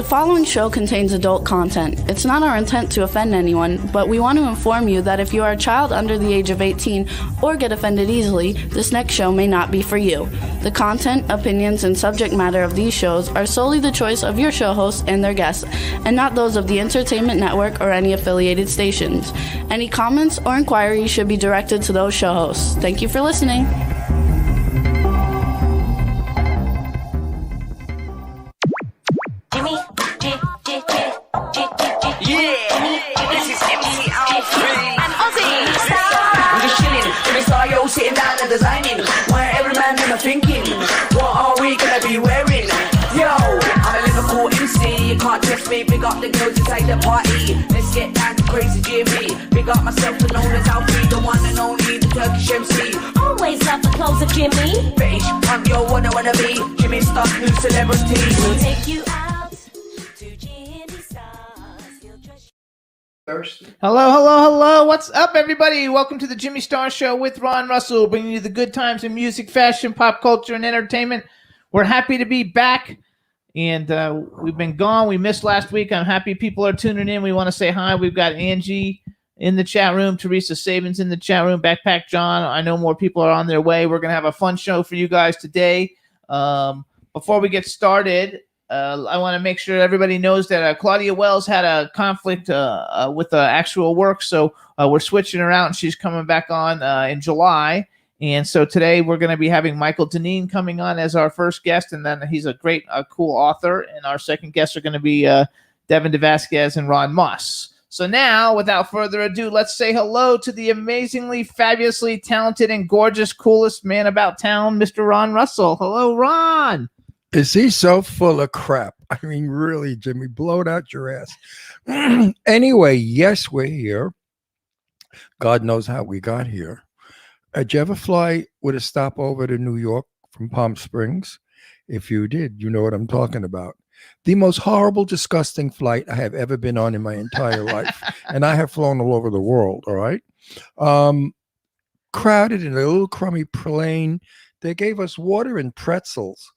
following show contains adult content. It's not our intent to offend anyone, but we want to inform you that if you are a child under the age of 18 or get offended easily, this next show may not be for you. The content, opinions, and subject matter of these shows are solely the choice of your show hosts and their guests, and not those of the Entertainment Network or any affiliated stations. Any comments or inquiries should be directed to those show hosts. Thank you for listening. Sitting down and designing where every man in my thinking, what are we gonna be wearing? Yo, I'm a Liverpool MC, you can't test me. Big up the girls inside the party, let's get down to crazy Jimmy. Big up myself and known as Alfie, the one and only, the Turkish MC. Always love the clothes of Jimmy. British punk, yo, wanna be Jimmy Star, new celebrity. We'll take you out to Jimmy Stars. Hello. What's up, everybody? Welcome to the Jimmy Star Show with Ron Russell, bringing you the good times in music, fashion, pop culture, and entertainment. We're happy to be back, and we've been gone. We missed last week. I'm happy people are tuning in. We want to say hi. We've got Angie in the chat room, Teresa Sabins in the chat room, Backpack John. I know more people are on their way. We're going to have a fun show for you guys today. Before we get started, I want to make sure everybody knows that Claudia Wells had a conflict with actual work, so we're switching her out, and she's coming back on in July. And so today we're going to be having Michael Deneen coming on as our first guest, and then he's a great, cool author. And our second guests are going to be Devin DeVasquez and Ron Moss. So now, without further ado, let's say hello to the amazingly, fabulously talented and gorgeous, coolest man about town, Mr. Ron Russell. Hello, Ron. Is he so full of crap? I mean, really, Jimmy, blow it out your ass. Anyway, yes, we're here. God knows how we got here. Did you ever fly with a stopover to New York from Palm Springs? If you did, you know what I'm talking about. The most horrible, disgusting flight I have ever been on in my entire life. And I have flown all over the world, all right? Crowded in a little crummy plane. They gave us water and pretzels.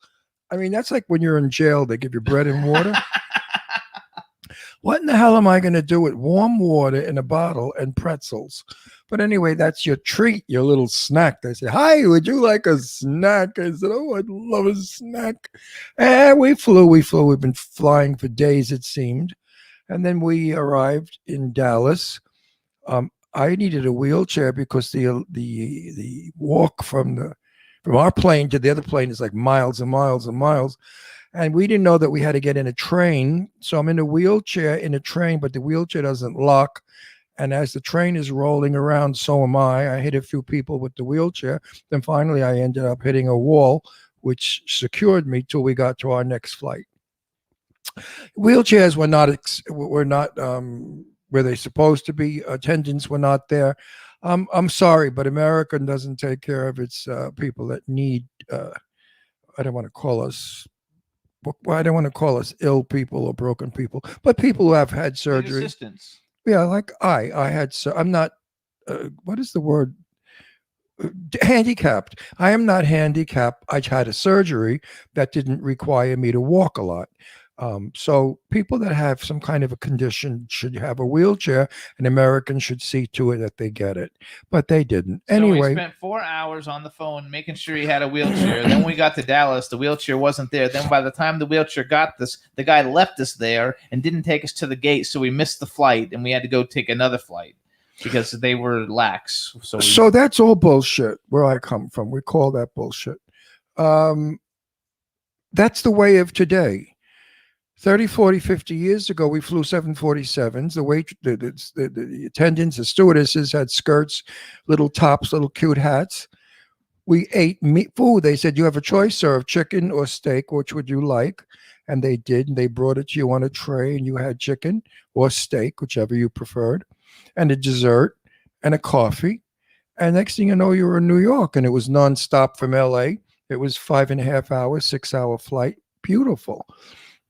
I mean, that's like when you're in jail, they give you bread and water. What in the hell am I going to do with warm water in a bottle and pretzels? But anyway, that's your treat, your little snack. They say, hi, would you like a snack? I said, oh, I'd love a snack. And we flew. We've been flying for days, it seemed. And then we arrived in Dallas. I needed a wheelchair because the walk from our plane to the other plane is like miles and miles and miles. And we didn't know that we had to get in a train. So I'm in a wheelchair in a train, but the wheelchair doesn't lock. And as the train is rolling around, so am I. I hit a few people with the wheelchair. Then finally, I ended up hitting a wall, which secured me till we got to our next flight. Wheelchairs were not where they're supposed to be. Attendants were not there. I'm sorry, but America doesn't take care of its people that need. I don't want to call us ill people or broken people, but people who have had surgery. Assistance. Yeah, like I had. I'm not. What is the word? Handicapped. I am not handicapped. I had a surgery that didn't require me to walk a lot. So people that have some kind of a condition should have a wheelchair, and Americans should see to it that they get it. But they didn't. So anyway, we spent 4 hours on the phone making sure he had a wheelchair. Then we got to Dallas. The wheelchair wasn't there. Then by the time the wheelchair got this, the guy left us there and didn't take us to the gate. So we missed the flight, and we had to go take another flight because they were lax. So that's all bullshit where I come from. We call that bullshit. That's the way of today. 30, 40, 50 years ago, we flew 747s. The attendants, the stewardesses had skirts, little tops, little cute hats. We ate food. They said, you have a choice, sir, of chicken or steak. Which would you like? And they did. And they brought it to you on a tray, and you had chicken or steak, whichever you preferred, and a dessert and a coffee. And next thing you know, you were in New York, and it was nonstop from LA. It was 5.5 hours, 6-hour flight. Beautiful.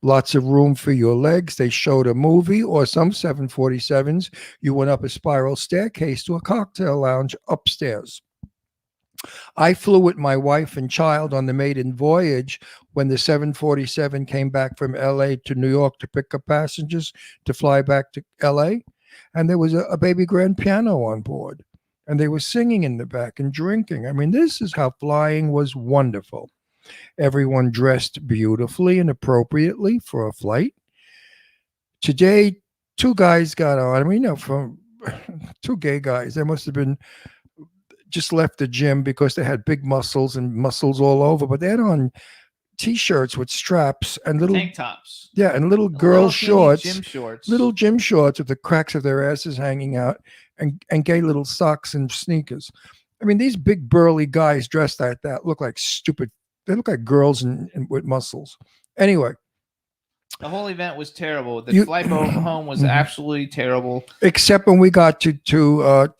Lots of room for your legs. They showed a movie, or some 747s. You went up a spiral staircase to a cocktail lounge upstairs. I flew with my wife and child on the maiden voyage when the 747 came back from LA to New York to pick up passengers to fly back to LA. And there was a baby grand piano on board. And they were singing in the back and drinking. I mean, this is how flying was wonderful. Everyone dressed beautifully and appropriately for a flight. Today, two guys got on. I mean, from two gay guys. They must have been just left the gym because they had big muscles and muscles all over, but they had on t-shirts with straps and little tank tops. Yeah, and little girl shorts, gym shorts, little gym shorts with the cracks of their asses hanging out, and gay little socks and sneakers. I mean, these big burly guys dressed like that look like stupid. They look like girls with muscles. Anyway. The whole event was terrible. The flight home was absolutely terrible. Except when we got to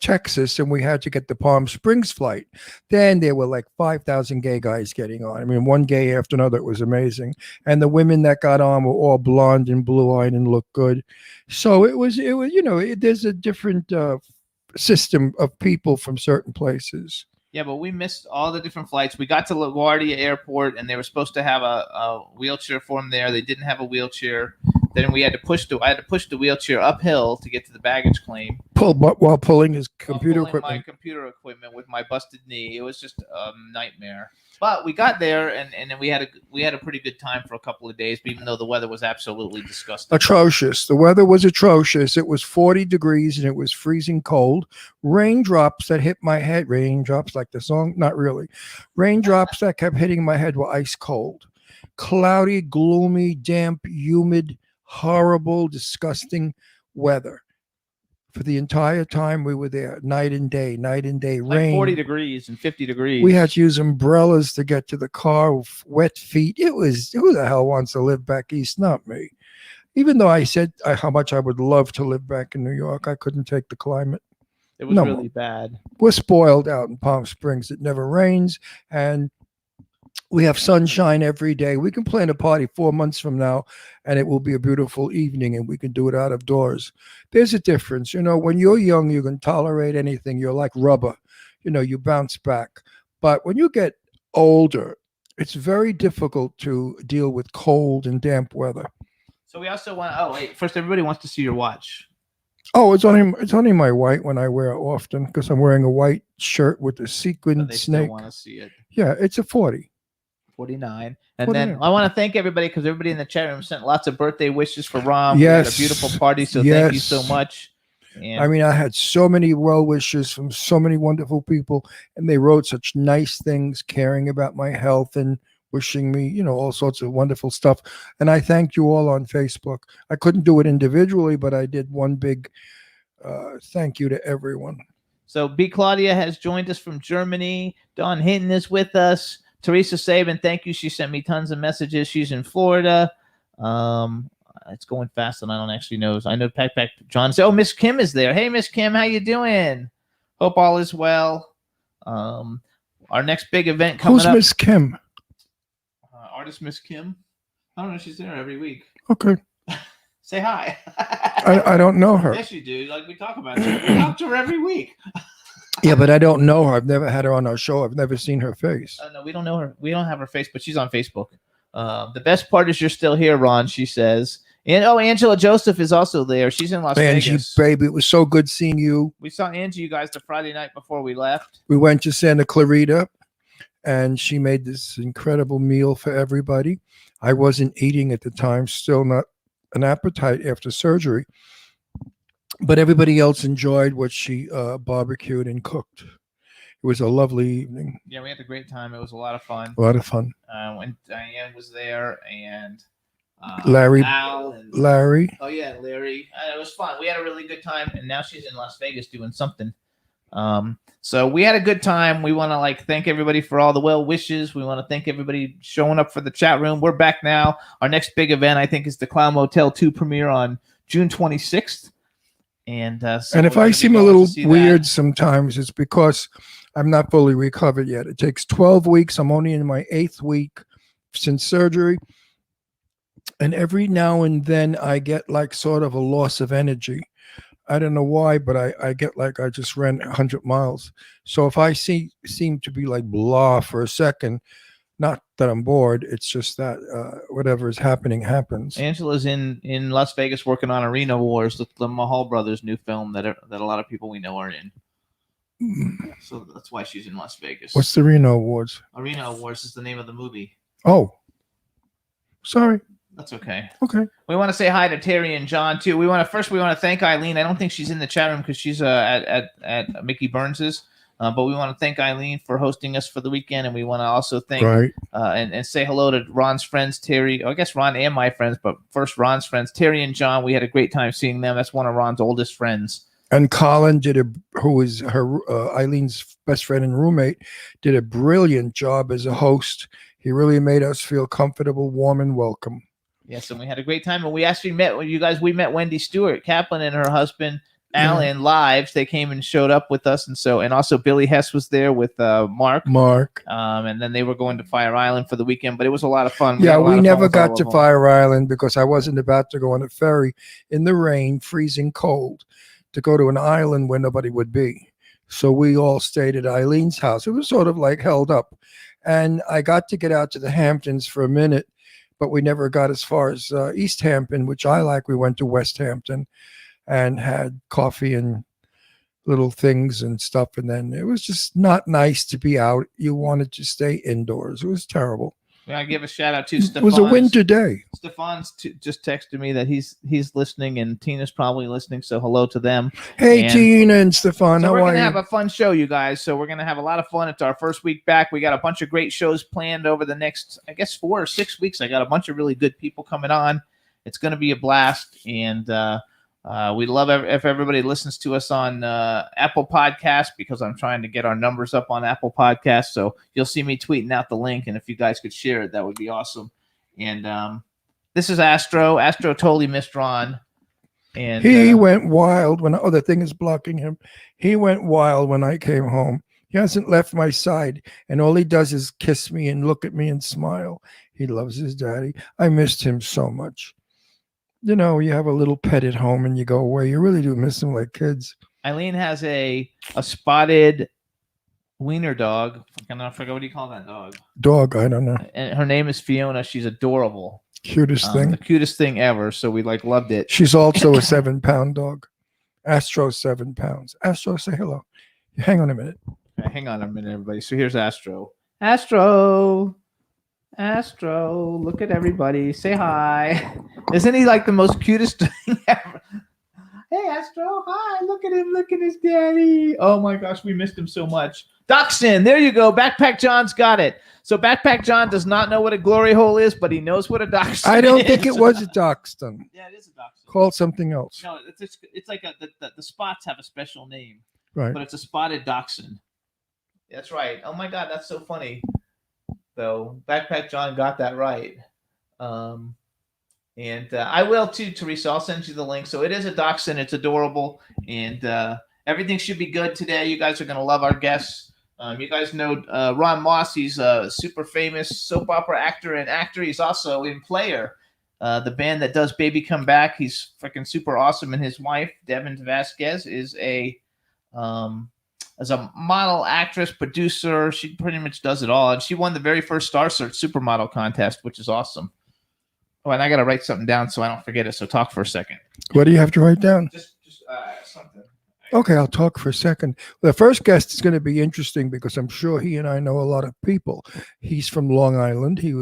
Texas and we had to get the Palm Springs flight. Then there were like 5,000 gay guys getting on. I mean, one gay after another. It was amazing. And the women that got on were all blonde and blue-eyed and looked good. So it was there's a different system of people from certain places. Yeah, but we missed all the different flights. We got to LaGuardia Airport, and they were supposed to have a wheelchair for them there. They didn't have a wheelchair. Then I had to push the wheelchair uphill to get to the baggage claim. While pulling his computer equipment. My computer equipment with my busted knee. It was just a nightmare. But we got there, and then we had a pretty good time for a couple of days, even though the weather was absolutely disgusting. Atrocious. The weather was atrocious. It was 40 degrees, and it was freezing cold. Raindrops that hit my head. Raindrops like the song? Not really. Raindrops that kept hitting my head were ice cold. Cloudy, gloomy, damp, humid, horrible, disgusting weather. For the entire time we were there, night and day, rain. Like 40 degrees and 50 degrees. We had to use umbrellas to get to the car with wet feet. It was, who the hell wants to live back east? Not me. Even though I said how much I would love to live back in New York, I couldn't take the climate. It was really bad. We're spoiled out in Palm Springs. It never rains, and we have sunshine every day. We can plan a party 4 months from now, and it will be a beautiful evening, and we can do it out of doors. There's a difference. When you're young, you can tolerate anything. You're like rubber. You bounce back. But when you get older, it's very difficult to deal with cold and damp weather. So we also want. Oh, wait! First, everybody wants to see your watch. Oh, it's only my white when I wear it often because I'm wearing a white shirt with a sequin they snake. Still want to see it. Yeah, it's a 40. 49. And 49. Then I want to thank everybody because everybody in the chat room sent lots of birthday wishes for Rom. Yes. We had a beautiful party, so thank you so much. And I mean, I had so many well wishes from so many wonderful people, and they wrote such nice things, caring about my health and wishing me, all sorts of wonderful stuff. And I thanked you all on Facebook. I couldn't do it individually, but I did one big thank you to everyone. So B. Claudia has joined us from Germany. Dawn Hinton is with us. Teresa Saban, thank you. She sent me tons of messages. She's in Florida. It's going fast, and I don't actually know. I know Pack John said, "Oh, Miss Kim is there. Hey, Miss Kim, how you doing? Hope all is well." Our next big event coming up. Who's Miss Kim? Artist Miss Kim. I don't know. She's there every week. Okay. Say hi. I don't know her. Yes, you do. Like we talk about her. We talk to her every week. Yeah, but I don't know her. I've never had her on our show. I've never seen her face. No, we don't know her. We don't have her face, but she's on Facebook. The best part is you're still here, Ron, she says. And Angela Joseph is also there. She's in Las Vegas. Angie, baby, it was so good seeing you. We saw Angie, you guys, the Friday night before we left. We went to Santa Clarita, and she made this incredible meal for everybody. I wasn't eating at the time, still not an appetite after surgery. But everybody else enjoyed what she barbecued and cooked. It was a lovely evening. Yeah, we had a great time. It was a lot of fun. A lot of fun. When Diane was there and Larry. Al and Larry. Oh, yeah, Larry. It was fun. We had a really good time, and now she's in Las Vegas doing something. So we had a good time. We want to thank everybody for all the well wishes. We want to thank everybody showing up for the chat room. We're back now. Our next big event, I think, is the Clown Motel 2 premiere on June 26th. And if I seem a little weird sometimes, it's because I'm not fully recovered yet. It takes 12 weeks. I'm only in my 8th week since surgery. And every now and then I get sort of a loss of energy. I don't know why, but I get like I just ran 100 miles. So if I seem to be like blah for a second, not that I'm bored, it's just that whatever is happening happens. Angela's in Las Vegas working on Arena Wars, the Mahal brothers' new film that a lot of people we know are in. So that's why she's in Las Vegas. What's the Reno Awards? Arena Wars is the name of the movie. Oh, sorry. That's okay. Okay. We want to say hi to Terry and John too. We want to thank Eileen. I don't think she's in the chat room because she's at Mickey Burns's. But we want to thank Eileen for hosting us for the weekend, and we want to also thank and say hello to Ron's friends, Terry. I guess Ron and my friends, but first Ron's friends, Terry and John. We had a great time seeing them. That's one of Ron's oldest friends. And Colin who is her Eileen's best friend and roommate, did a brilliant job as a host. He really made us feel comfortable, warm, and welcome. Yes, and we had a great time. And we actually met we met Wendy Stewart Kaplan and her husband Alan live. They came and showed up with us, and also Billy Hess was there with Mark. And then they were going to Fire Island for the weekend, but it was a lot of fun. We never got to Fire Island because I wasn't about to go on a ferry in the rain, freezing cold, to go to an island where nobody would be. So we all stayed at Eileen's house. It was sort of like held up, and I got to get out to the Hamptons for a minute, but we never got as far as East Hampton, which I like. We went to West Hampton and had coffee and little things and stuff. And then it was just not nice to be out. You wanted to stay indoors. It was terrible. I give a shout out to Stefan. It was a winter day. Stefan's just texted me that he's listening, and Tina's probably listening. So hello to them. Hey, Tina and Stefan, how are you? We're going to have a fun show, you guys. So we're going to have a lot of fun. It's our first week back. We got a bunch of great shows planned over the next, I guess, 4 or 6 weeks. I got a bunch of really good people coming on. It's going to be a blast. And, we'd love if everybody listens to us on Apple Podcasts, because I'm trying to get our numbers up on Apple Podcasts. So you'll see me tweeting out the link, and if you guys could share it, that would be awesome. And this is Astro. Astro totally missed Ron. And he went wild when the thing is blocking him. He went wild when I came home. He hasn't left my side, and all he does is kiss me and look at me and smile. He loves his daddy. I missed him so much. You know, you have a little pet at home and you go away. You really do miss them like kids. Eileen has a spotted wiener dog. I forget, what do you call that dog? Dog, I don't know. And her name is Fiona. She's adorable. Cutest thing. The cutest thing ever. So we loved it. She's also a 7-pound dog. Astro's 7 pounds. Astro, say hello. Hang on a minute. Okay, hang on a minute, everybody. So here's Astro. Astro, look at everybody. Say hi. Isn't he like the most cutest thing ever? Hey, Astro, hi. Look at him. Look at his daddy. Oh, my gosh. We missed him so much. Dachshund. There you go. Backpack John's got it. So Backpack John does not know what a glory hole is, but he knows what a dachshund is. I don't think it was a dachshund. Yeah, it is a dachshund. Called something else. No, it's like the spots have a special name. Right. But it's a spotted dachshund. That's right. Oh, my God. That's so funny. So Backpack John got that right. And I will too, Teresa. I'll send you the link. So it is a dachshund. It's adorable. And everything should be good today. You guys are going to love our guests. You guys know Ron Moss. He's a super famous soap opera actor and actor. He's also in Player, the band that does Baby Come Back. He's freaking super awesome. And his wife, Devin Vasquez, is as a model, actress, producer. She pretty much does it all. And she won the very first Star Search Supermodel contest, which is awesome. Oh, and I got to write something down so I don't forget it. So talk for a second. What do you have to write down? Just something. Okay, I'll talk for a second. The first guest is going to be interesting because I'm sure he and I know a lot of people. He's from Long Island. He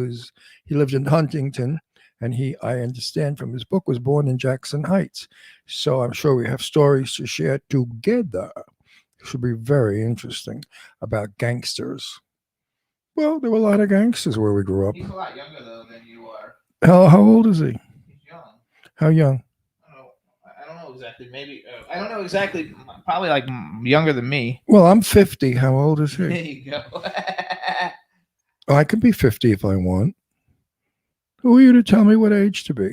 lived in Huntington, and I understand from his book, was born in Jackson Heights. So I'm sure we have stories to share together. It should be very interesting about gangsters. Well, there were a lot of gangsters where we grew up. He's a lot younger, though, than you are. How old is he? He's young. How young? I don't know exactly. Maybe I don't know exactly. Probably like younger than me. Well, I'm 50. How old is he? There you go. Oh, I could be 50 if I want. Who are you to tell me what age to be?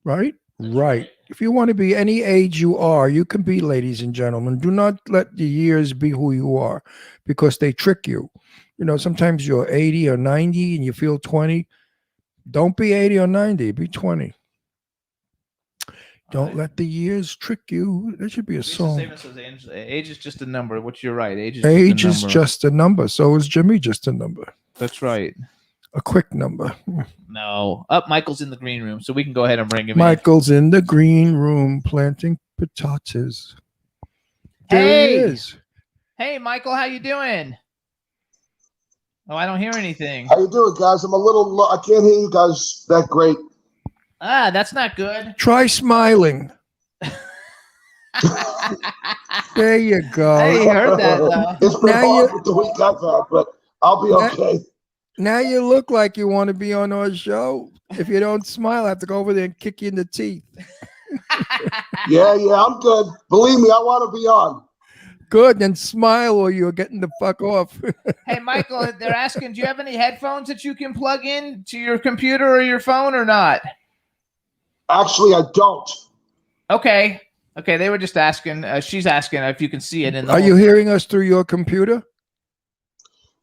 Right? Right. If you want to be any age you are, you can be, ladies and gentlemen. Do not let the years be who you are, because they trick you. You know, sometimes you're 80 or 90 and you feel 20. Don't be 80 or 90. Be 20. Don't let the years trick you. That should be a Lisa song. Saban says age is just a number, which you're right. Age Is just a number. So is Jimmy just a number. That's right. A quick number. No. Michael's in the green room, so we can go ahead and bring him Michael's in the green room planting potatoes. There he is. Hey, Michael, how you doing? Oh, I don't hear anything. How you doing, guys? I'm a little low. I can't hear you guys that great. That's not good. Try smiling. There you go. Hey, heard that, though. It's been hard with the week I've had, but I'll be okay. Now you look like you want to be on our show. If you don't smile, I have to go over there and kick you in the teeth. Yeah, I'm good. Believe me, I want to be on. Good, then smile or you're getting the fuck off. Hey, Michael, they're asking, do you have any headphones that you can plug in to your computer or your phone or not? Actually, I don't. Okay, they were just asking. She's asking if you can see it in the. Are you hearing us through your computer?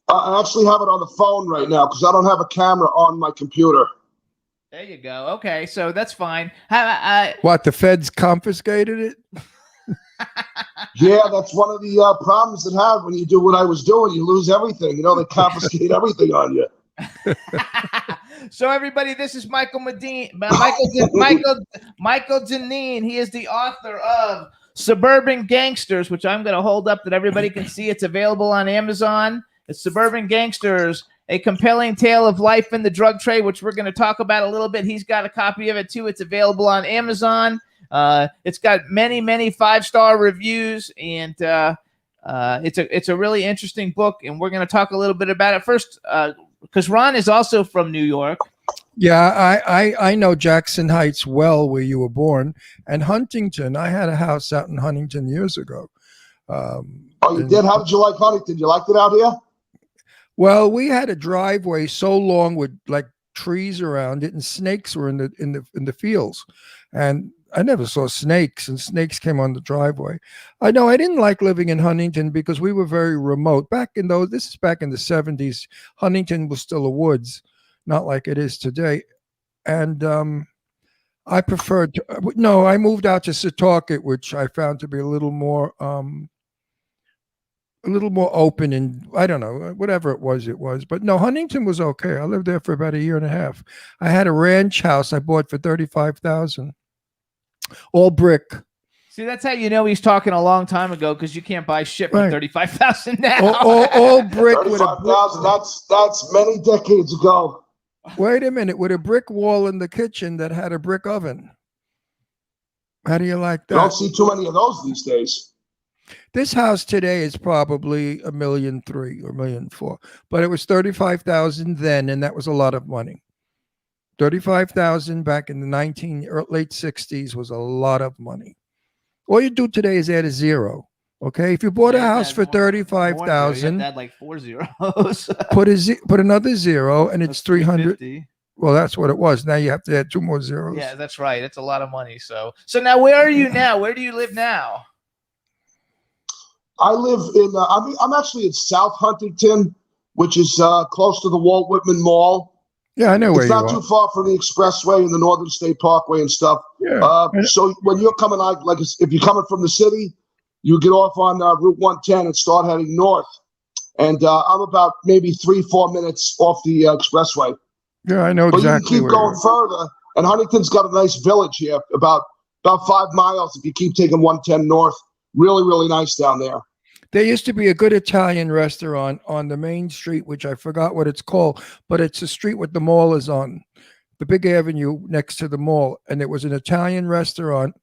I actually have it on the phone right now because I don't have a camera on my computer. There you go. Okay, so that's fine. What, the feds confiscated it? Yeah, that's one of the problems that have when you do what I was doing. You lose everything. You know, they confiscate everything on you. So everybody, this is Michael Deneen. He is the author of Suburban Gangsters, which I'm going to hold up that everybody can see. It's available on Amazon. It's Suburban Gangsters, a compelling tale of life in the drug trade, which we're going to talk about a little bit. He's got a copy of it too. It's available on Amazon. It's got many 5-star reviews, and it's a really interesting book. And we're going to talk a little bit about it first, because Ron is also from New York. Yeah, I know Jackson Heights well, where you were born, and Huntington. I had a house out in Huntington years ago. Oh, you did? How did you like Huntington? You liked it out here? Well, we had a driveway so long with like trees around it, and snakes were in the fields, and I never saw snakes, and snakes came on the driveway. I know I didn't like living in Huntington because we were very remote. This is back in the 70s. Huntington was still a woods, not like it is today. And I preferred I moved out to Setauket, which I found to be a little more open, and I don't know, whatever it was. But no, Huntington was okay. I lived there for about a year and a half. I had a ranch house I bought for $35,000. All brick. See, that's how you know he's talking a long time ago, because you can't buy shit for $35,000 now. All brick with $35,000. That's many decades ago. Wait a minute, with a brick wall in the kitchen that had a brick oven. How do you like that? You don't see too many of those these days. This house today is probably $1.3 million or $1.4 million, but it was $35,000 then, and that was a lot of money. $35,000 back in the late 60s was a lot of money. All you do today is add a zero. Okay, if you bought a house for $35,000, add like 4 zeros. put another zero, and it's $300. Well, that's what it was. Now you have to add 2 more zeros. Yeah, that's right. It's a lot of money. So now, where are you now? Where do you live now? I live in. I'm actually in South Huntington, which is close to the Walt Whitman Mall. Yeah, I know where you are. It's not too far from the Expressway and the Northern State Parkway and stuff. Yeah. So when you're coming out, like if you're coming from the city, you get off on Route 110 and start heading north. And I'm about maybe 3-4 minutes off the Expressway. Yeah, I know exactly. But you can keep going further. And Huntington's got a nice village here, about 5 miles if you keep taking 110 north. Really, really nice down there. There used to be a good Italian restaurant on the main street, which I forgot what it's called, but it's a street what the mall is on, the big avenue next to the mall. And it was an Italian restaurant,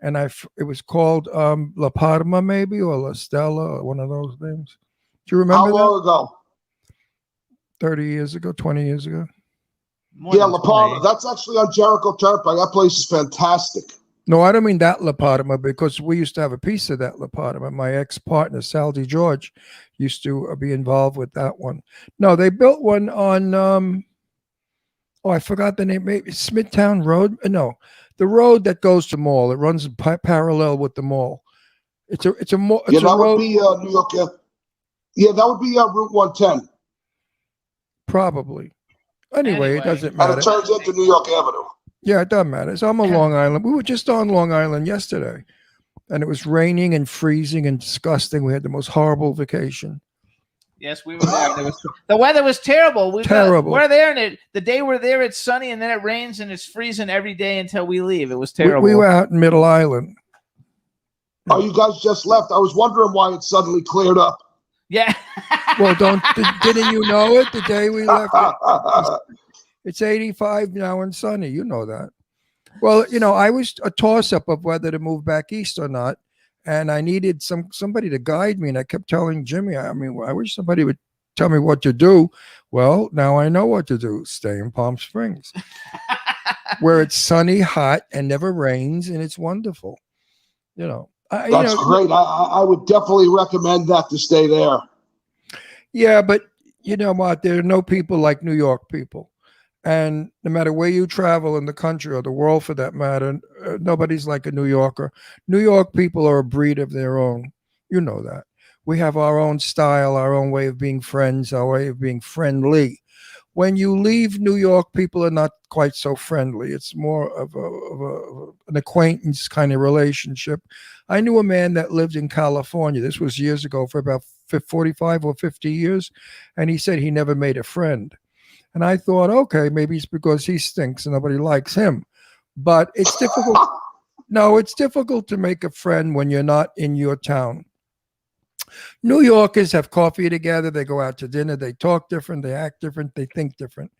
and it was called La Parma maybe, or La Stella, or one of those names. Do you remember How long ago? 30 years ago, 20 years ago. Yeah, La Parma. That's actually on Jericho Turnpike. That place is fantastic. No, I don't mean that La Parma, because we used to have a piece of that La Parma. My ex-partner, Sal DeGeorge, used to be involved with that one. No, they built one on, I forgot the name, maybe Smithtown Road. No, the road that goes to mall. It runs parallel with the mall. It's a mall. Yeah, that would be New York. Yeah, that would be Route 110. Probably. Anyway, it doesn't matter. And it turns into New York Avenue. Yeah, it doesn't matter. So I'm on Long Island. We were just on Long Island yesterday, and it was raining and freezing and disgusting. We had the most horrible vacation. Yes, we were there. The weather was terrible. Terrible. We're there, and the day we're there, it's sunny, and then it rains, and it's freezing every day until we leave. It was terrible. We were out in Middle Island. Oh, you guys just left. I was wondering why it suddenly cleared up. Yeah. Well, didn't you know it the day we left? It's 85 now and sunny. You know that. Well, I was a toss-up of whether to move back east or not. And I needed somebody to guide me. And I kept telling Jimmy, I wish somebody would tell me what to do. Well, now I know what to do. Stay in Palm Springs, where it's sunny, hot, and never rains. And it's wonderful. That's great. I would definitely recommend that to stay there. Yeah, but you know what? There are no people like New York people. And no matter where you travel in the country or the world for that matter, nobody's like a New Yorker. New York people are a breed of their own. You know that. We have our own style, our own way of being friends, our way of being friendly. When you leave New York, people are not quite so friendly. It's more of an acquaintance kind of relationship. I knew a man that lived in California. This was years ago, for about 45 or 50 years. And he said he never made a friend. And I thought, okay, maybe it's because he stinks and nobody likes him. But it's difficult. No, it's difficult to make a friend when you're not in your town. New Yorkers have coffee together. They go out to dinner. They talk different. They act different. They think different.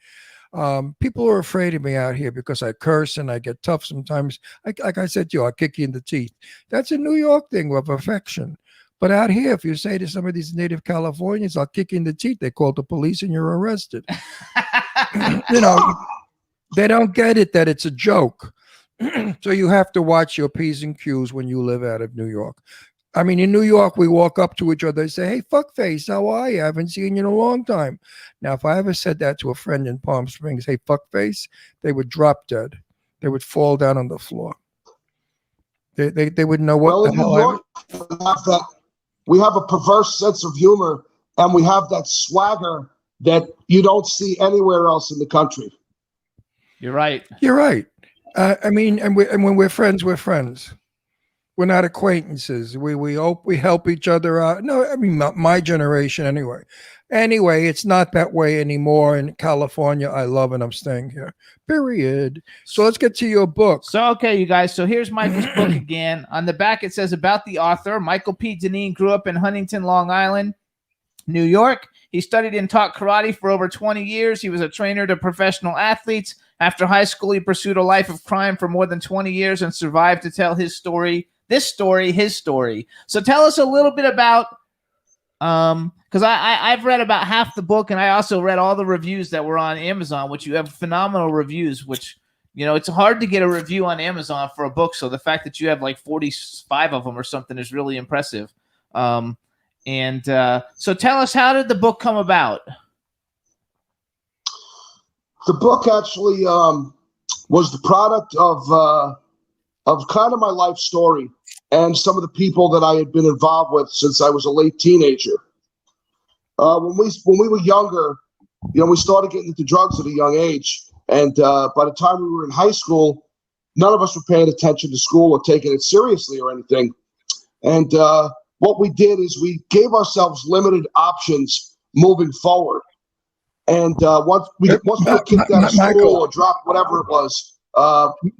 People are afraid of me out here because I curse and I get tough sometimes. Like I said to you, I'll kick you in the teeth. That's a New York thing of affection. But out here, if you say to some of these native Californians, I'll kick you in the teeth, they call the police and you're arrested. They don't get it that it's a joke. So you have to watch your P's and Q's when you live out of New York. I mean, in New York, we walk up to each other and say, hey, fuckface, how are you? I haven't seen you in a long time. Now, if I ever said that to a friend in Palm Springs, hey, fuckface, they would drop dead. They would fall down on the floor. They wouldn't know what the hell I mean. We have a perverse sense of humor, and we have that swagger that you don't see anywhere else in the country. You're right. You're right. And when we're friends, we're friends. We're not acquaintances. We help each other out. No, I mean, my generation anyway. Anyway, it's not that way anymore in California. I love and I'm staying here. Period. So let's get to your book. So, okay, you guys. So here's Michael's book again. On the back, it says about the author. Michael P. Deneen grew up in Huntington, Long Island, New York. He studied and taught karate for over 20 years. He was a trainer to professional athletes. After high school, he pursued a life of crime for more than 20 years and survived to tell his story. His story. So tell us a little bit about, because I've read about half the book, and I also read all the reviews that were on Amazon, which you have phenomenal reviews, which, it's hard to get a review on Amazon for a book. So the fact that you have like 45 of them or something is really impressive. So tell us, how did the book come about? The book actually was the product of kind of my life story and some of the people that I had been involved with since I was a late teenager. When we were younger, we started getting into drugs at a young age. And by the time we were in high school, none of us were paying attention to school or taking it seriously or anything. And what we did is we gave ourselves limited options moving forward. And once we were kicked out of school or dropped whatever it was,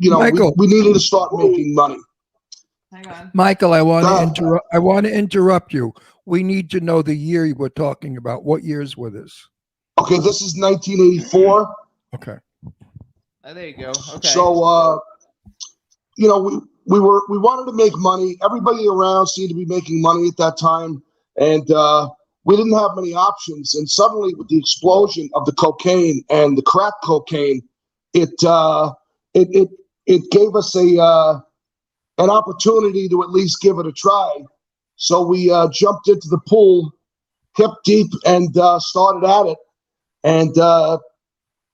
we needed to start making money. Hang on. Michael, I want to interrupt you. We need to know the year you were talking about. What years were this? Okay, this is 1984. Okay. There you go. Okay. So, we wanted to make money. Everybody around seemed to be making money at that time, and we didn't have many options. And suddenly, with the explosion of the cocaine and the crack cocaine, it gave us an opportunity to at least give it a try. So we jumped into the pool hip deep and started at it. And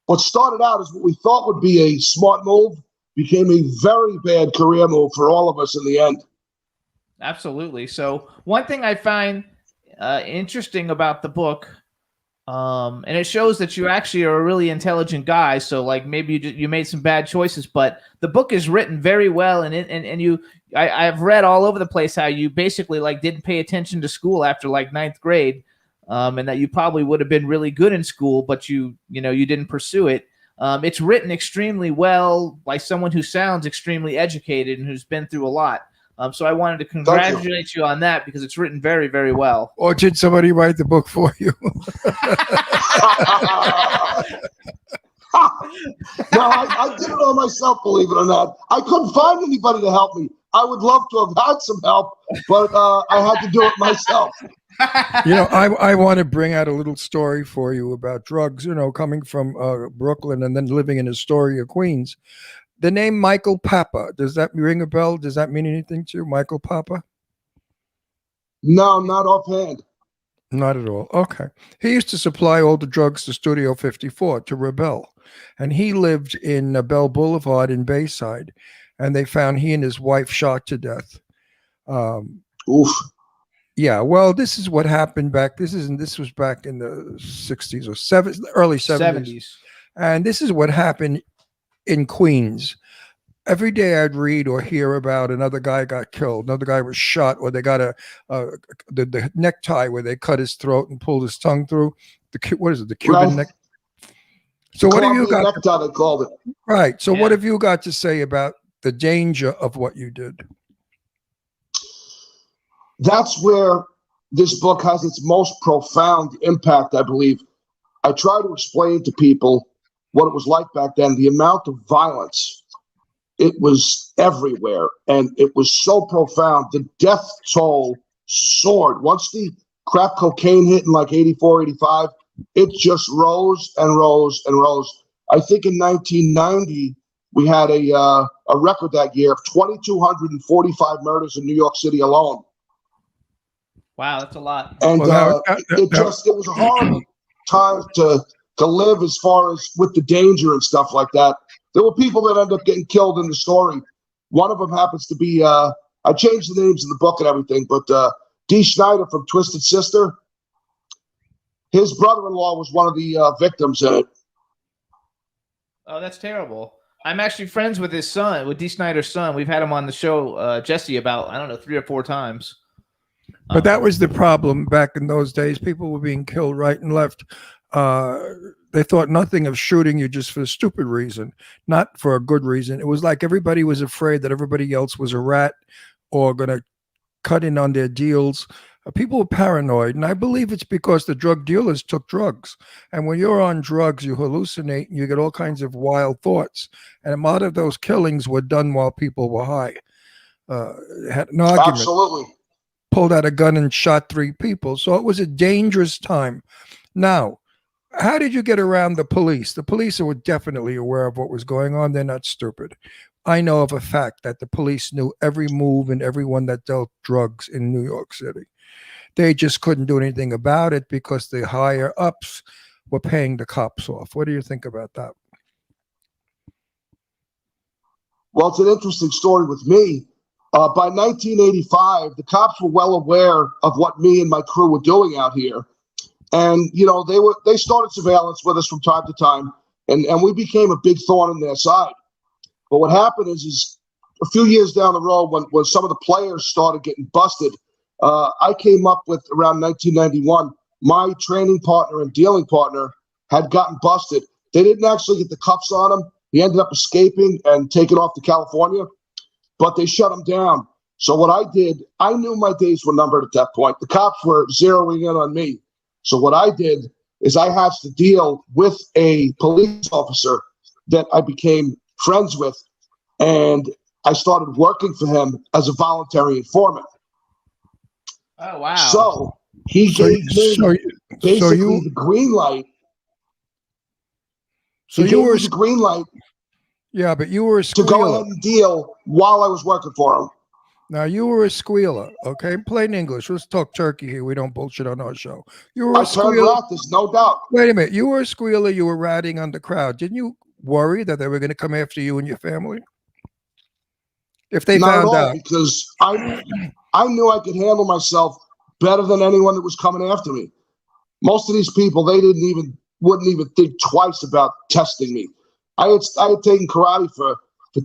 what started out as what we thought would be a smart move became a very bad career move for all of us in the end. Absolutely. So one thing I find interesting about the book, And it shows that you actually are a really intelligent guy. So like maybe you made some bad choices, but the book is written very well. And I've read all over the place how you basically like didn't pay attention to school after like 9th grade. And that you probably would have been really good in school, but you didn't pursue it. It's written extremely well by someone who sounds extremely educated and who's been through a lot. So I wanted to congratulate you on that because it's written very, very well. Or did somebody write the book for you? No, I did it all myself, believe it or not. I couldn't find anybody to help me. I would love to have had some help, but I had to do it myself. I want to bring out a little story for you about drugs, coming from Brooklyn and then living in Astoria, Queens. The name Michael Papa, does that ring a bell? Does that mean anything to you, Michael Papa? No, not offhand. Not at all. Okay. He used to supply all the drugs to Studio 54, to Rebel. And he lived in Bell Boulevard in Bayside. And they found he and his wife shot to death. Oof. Yeah, well, this is what happened back. This was back in the 60s or early 70s. And this is what happened in Queens. Every day I'd read or hear about another guy got killed, another guy was shot, or they got the necktie where they cut his throat and pulled his tongue through. What is it? The Cuban neck. So what have you got? Necktie, they called it. Right. So what have you got to say about the danger of what you did? That's where this book has its most profound impact, I believe. I try to explain to people what it was like back then, the amount of violence. It was everywhere, and it was so profound. The death toll soared. Once the crack cocaine hit in like 84, 85, it just rose and rose and rose. I think in 1990, we had a record that year of 2,245 murders in New York City alone. Wow, that's a lot. And it was a horrible time to live as far as with the danger and stuff like that. There were people that ended up getting killed in the story. One of them happens to be, I changed the names in the book and everything, but Dee Snider from Twisted Sister, his brother-in-law was one of the victims in it. Oh, that's terrible. I'm actually friends with his son, with Dee Snider's son. We've had him on the show, Jesse, about, 3 or 4 times. But that was the problem back in those days. People were being killed right and left. They thought nothing of shooting you just for a stupid reason, not for a good reason. It was like everybody was afraid that everybody else was a rat or going to cut in on their deals. People were paranoid, and I believe it's because the drug dealers took drugs. And when you're on drugs, you hallucinate and you get all kinds of wild thoughts. And a lot of those killings were done while people were high. Had an argument. Absolutely. Pulled out a gun and shot 3 people. So it was a dangerous time. Now, how did you get around the police? The police were definitely aware of what was going on. They're not stupid. I know of a fact that the police knew every move and everyone that dealt drugs in New York City. They just couldn't do anything about it because the higher ups were paying the cops off. What do you think about that? Well, it's an interesting story with me. By 1985, the cops were well aware of what me and my crew were doing out here. And, they started surveillance with us from time to time, and we became a big thorn in their side. But what happened is a few years down the road, when some of the players started getting busted, I came up with, around 1991, my training partner and dealing partner had gotten busted. They didn't actually get the cuffs on him. He ended up escaping and taken off to California, but they shut him down. So what I did, I knew my days were numbered at that point. The cops were zeroing in on me. So what I did is I hatched a deal with a police officer that I became friends with, and I started working for him as a voluntary informant. Oh, wow. So he gave me basically the green light. So you were the green light. Yeah, but you were a squealer. To go ahead and deal while I was working for him. Now, you were a squealer, okay? Plain English. Let's talk turkey here. We don't bullshit on our show. You were a squealer. There's no doubt. Wait a minute. You were a squealer. You were ratting on the crowd. Didn't you worry that they were going to come after you and your family? If they found out. Because I knew I could handle myself better than anyone that was coming after me. most of these people, wouldn't even think twice about testing me. I had taken karate for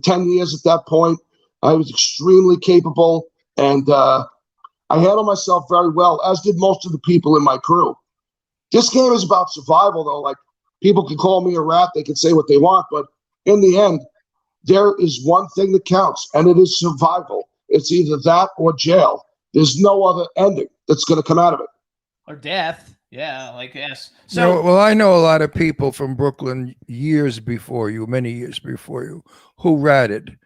10 years at that point. I was extremely capable, and I handled myself very well, as did most of the people in my crew. This game is about survival, though. Like, people can call me a rat, they can say what they want, but in the end, there is one thing that counts, and it is survival. It's either that or jail. There's no other ending that's going to come out of it. Or death. Yeah, like, yes. So, well, I know a lot of people from Brooklyn years before you, many years before you, who ratted.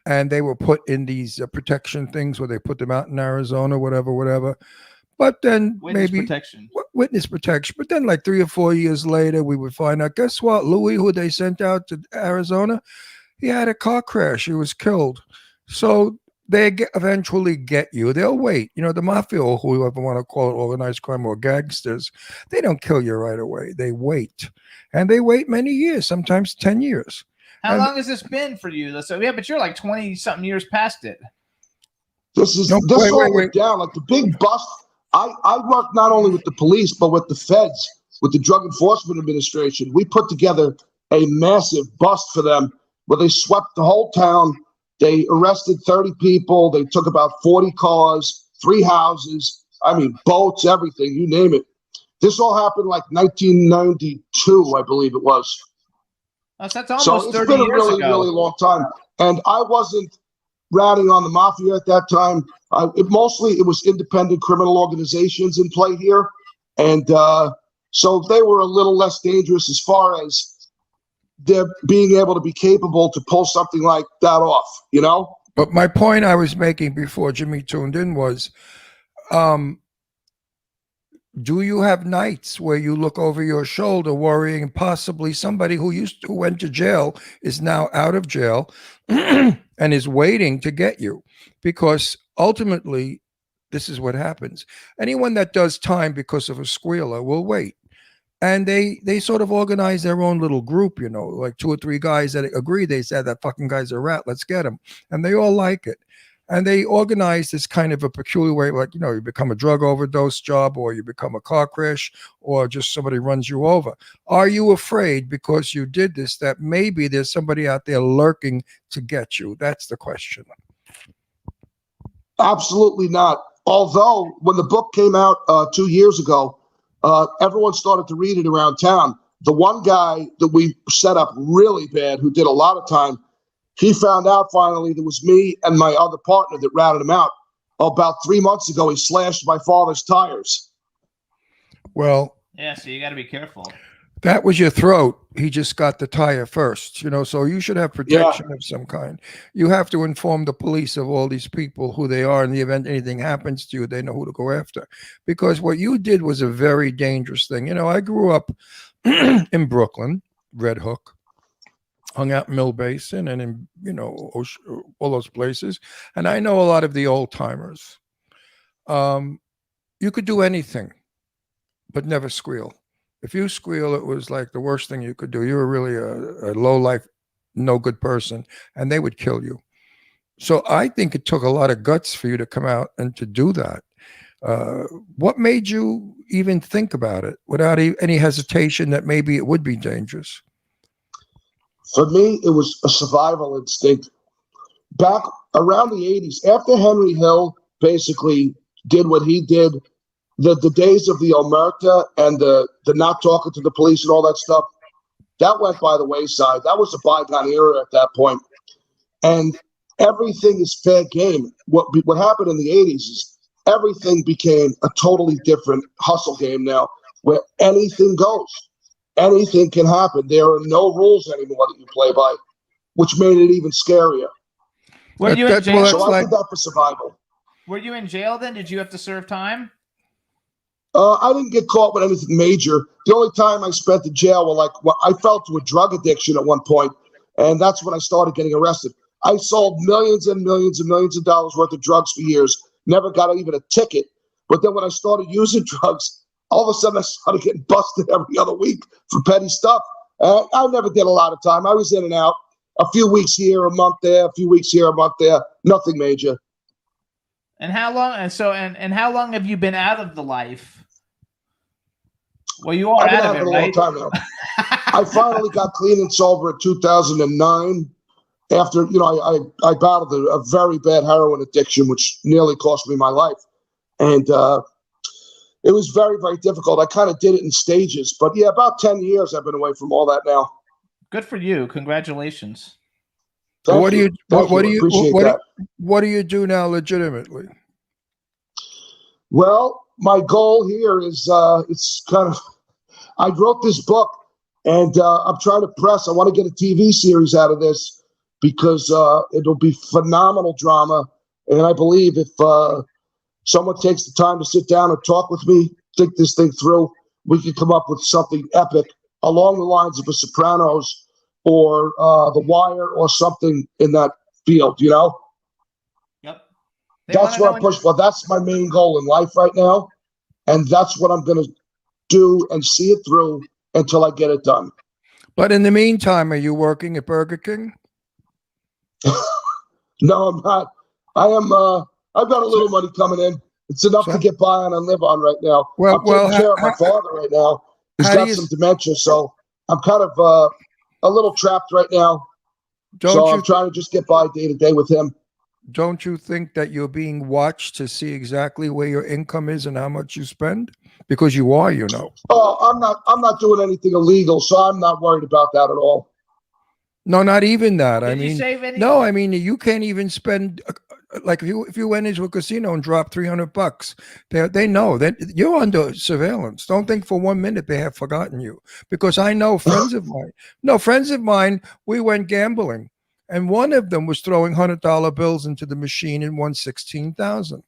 And they were put in these protection things where they put them out in Arizona, whatever. But then witness maybe protection. Witness protection. But then like 3 or 4 years later, we would find out, guess what? Louis, who they sent out to Arizona, he had a car crash. He was killed. So they eventually get you. They'll wait. You know, the mafia, or whoever want to call it, organized crime or gangsters, they don't kill you right away. They wait. And they wait many years, sometimes 10 years. How long has this been for you? So, yeah, but you're like 20-something years past it. This all went down. Like, the big bust, I worked not only with the police, but with the feds, with the Drug Enforcement Administration. We put together a massive bust for them where they swept the whole town. They arrested 30 people. They took about 40 cars, 3 houses, boats, everything, you name it. This all happened like 1992, I believe it was. That's almost so it's 30 been a years really, ago. really long time. And I wasn't ratting on the mafia at that time. It was independent criminal organizations in play here. And so they were a little less dangerous as far as their being able to be capable to pull something like that off, you know? But my point I was making before Jimmy tuned in was, do you have nights where you look over your shoulder worrying possibly somebody who went to jail is now out of jail and is waiting to get you? Because ultimately, this is what happens. Anyone that does time because of a squealer will wait. And they sort of organize their own little group, you know, like 2 or 3 guys that agree. They said that fucking guy's a rat. Let's get him. And they all like it. And they organize this kind of a peculiar way, like, you know, you become a drug overdose job, or you become a car crash, or just somebody runs you over. Are you afraid because you did this that maybe there's somebody out there lurking to get you? That's the question. Absolutely not. Although when the book came out 2 years ago, everyone started to read it around town. The one guy that we set up really bad, who did a lot of time, he found out finally there was me and my other partner that ratted him out. About 3 months ago, he slashed my father's tires. Well, yeah, so you got to be careful. That was your throat. He just got the tire first, you know, so you should have protection of some kind. You have to inform the police of all these people, who they are. In the event anything happens to you, they know who to go after. Because what you did was a very dangerous thing. You know, I grew up in Brooklyn, Red Hook, hung out in Mill Basin and in, you know, all those places. And I know a lot of the old timers. You could do anything, but never squeal. If you squeal, it was like the worst thing you could do. You were really a low life, no good person, and they would kill you. So I think it took a lot of guts for you to come out and to do that. What made you even think about it without any hesitation that maybe it would be dangerous? For me, it was a survival instinct. Back around the 80s, after Henry Hill basically did what he did, the days of the omerta and the not talking to the police and all that stuff, that went by the wayside. That was a bygone era at that point. And everything is fair game. What happened in the 80s is everything became a totally different hustle game now, where anything goes. Anything can happen. There are no rules anymore that you play by, which made it even scarier. Were you in jail? So I did that for survival. Were you in jail then? Did you have to serve time? I didn't get caught with anything major. The only time I spent in jail I fell to a drug addiction at one point, and that's when I started getting arrested. I sold millions and millions and millions of dollars worth of drugs for years, never got even a ticket. But then when I started using drugs, all of a sudden I started getting busted every other week for petty stuff. I never did a lot of time. I was in and out, a few weeks here, a month there, a few weeks here, a month there, nothing major. And how long? And how long have you been out of the life? Well, you are I've been out out of of it, it a long right? time now. I finally got clean and sober in 2009. After, I battled a very bad heroin addiction, which nearly cost me my life. And it was very, very difficult. I kind of did it in stages. But yeah, about 10 years I've been away from all that now. Good for you. Congratulations. Thank What you. Appreciate that. What do you do now legitimately? Well, my goal here is it's kind of, I wrote this book and I'm trying to press. I want to get a TV series out of this because it'll be phenomenal drama. And I believe if someone takes the time to sit down and talk with me, think this thing through, we can come up with something epic along the lines of a Sopranos or The Wire or something in that field, Yep. That's what I'm pushing for. That's my main goal in life right now. And that's what I'm going to do and see it through until I get it done. But in the meantime, are you working at Burger King? No, I'm not. I am. I've got a little money coming in. It's enough to get by on and live on right now. I'm taking care of my father right now. He's got some dementia, so I'm kind of a little trapped right now. I'm trying to just get by day to day with him. Don't you think that you're being watched to see exactly where your income is and how much you spend? Because you are, Oh, I'm not doing anything illegal, so I'm not worried about that at all. No, not even that. Did you save anything? No, I mean, you can't even spend like if you went into a casino and dropped $300, they know that you're under surveillance. Don't think for 1 minute they have forgotten you, because I know friends of mine. We went gambling, and one of them was throwing $100 bills into the machine and won 16,000,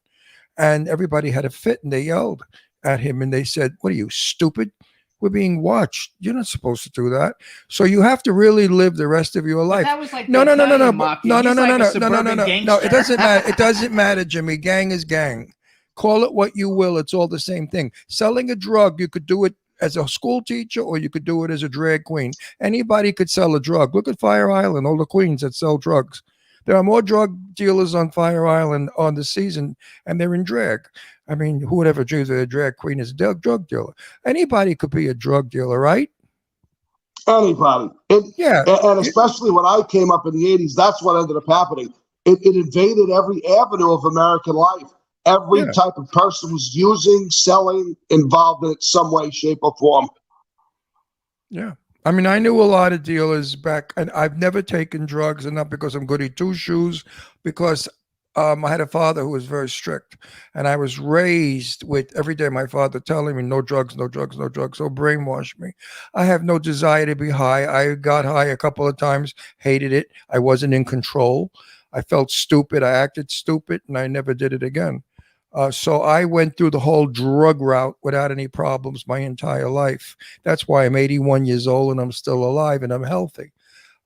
and everybody had a fit, and they yelled at him and they said, "What are you, stupid? We're being watched. You're not supposed to do that." So you have to really live the rest of your life. That was like No. Suburban It Gangster. doesn't matter. It doesn't matter, Jimmy. Gang is gang. Call it what you will. It's all the same thing. Selling a drug, you could do it as a school teacher or you could do it as a drag queen. Anybody could sell a drug. Look at Fire Island, all the queens that sell drugs. There are more drug dealers on Fire Island on the season, and they're in drag. I mean, who would ever choose a drag queen as a drug dealer? Anybody could be a drug dealer, right? Anybody. And especially when I came up in the 80s, that's what ended up happening. It invaded every avenue of American life. Every type of person was using, selling, involved in it some way, shape, or form. Yeah. I mean, I knew a lot of dealers back, and I've never taken drugs, and not because I'm goody two shoes, because I had a father who was very strict, and I was raised with every day my father telling me no drugs, no drugs, no drugs. So brainwashed me. I have no desire to be high. I got high a couple of times, hated it. I wasn't in control. I felt stupid. I acted stupid, and I never did it again. So I went through the whole drug route without any problems my entire life. That's why I'm 81 years old and I'm still alive and I'm healthy.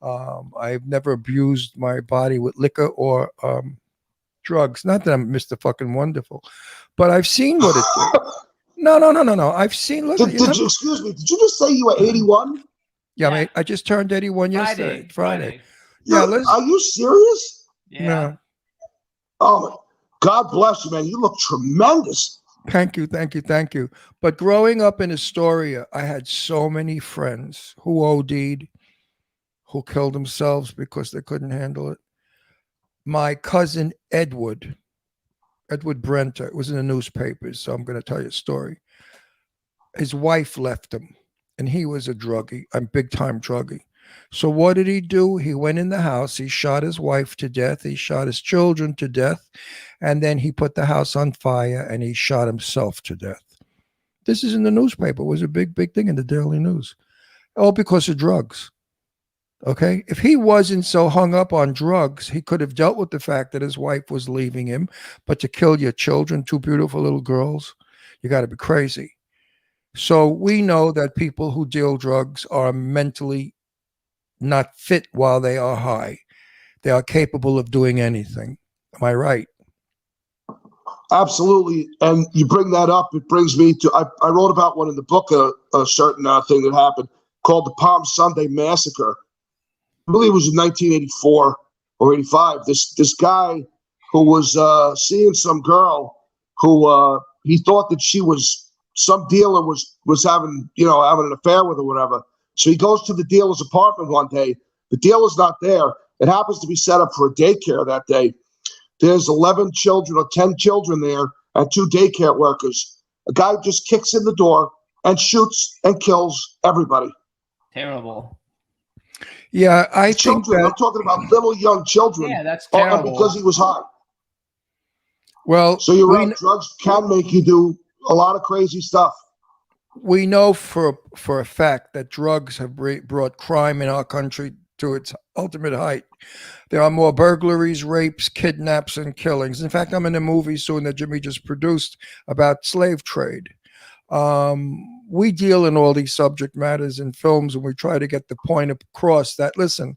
I've never abused my body with liquor or drugs. Not that I'm Mr. fucking wonderful, but I've seen what it did. No. I've seen. Look, excuse me. Did you just say you were 81? Yeah, mate. I just turned 81 yesterday. Friday. Yeah, are you serious? Yeah. No. Oh, God bless you, man. You look tremendous. Thank you. But growing up in Astoria, I had so many friends who OD'd, who killed themselves because they couldn't handle it. My cousin Edward Brenter, it was in the newspapers, so I'm going to tell you a story. His wife left him, and he was a druggie, a big-time druggie. So what did he do? He went in the house, he shot his wife to death, he shot his children to death, and then he put the house on fire, and he shot himself to death. This is in the newspaper. It was a big, big thing in the Daily News. All because of drugs. Okay? If he wasn't so hung up on drugs, he could have dealt with the fact that his wife was leaving him, but to kill your children, two beautiful little girls, you got to be crazy. So we know that people who deal drugs are mentally not fit while they are high. They are capable of doing anything. Am I right? Absolutely. And you bring that up, it brings me to, I wrote about one in the book, a certain thing that happened called the Palm Sunday Massacre. I believe it was in 1984 or 85. This guy who was seeing some girl who he thought that she was some dealer was having an affair with or whatever. So he goes to the dealer's apartment one day. The dealer's not there. It happens to be set up for a daycare that day. There's 11 children or 10 children there and 2 daycare workers. A guy just kicks in the door and shoots and kills everybody. Terrible. Yeah, I think Children, I'm talking about little young children. Yeah, that's terrible. Because he was high. Well, so you're right. Drugs can make you do a lot of crazy stuff. We know for a fact that drugs have brought crime in our country to its ultimate height. There are more burglaries, rapes, kidnaps, and killings. In fact, I'm in a movie soon that Jimmy just produced about slave trade. We deal in all these subject matters in films, and we try to get the point across that, listen,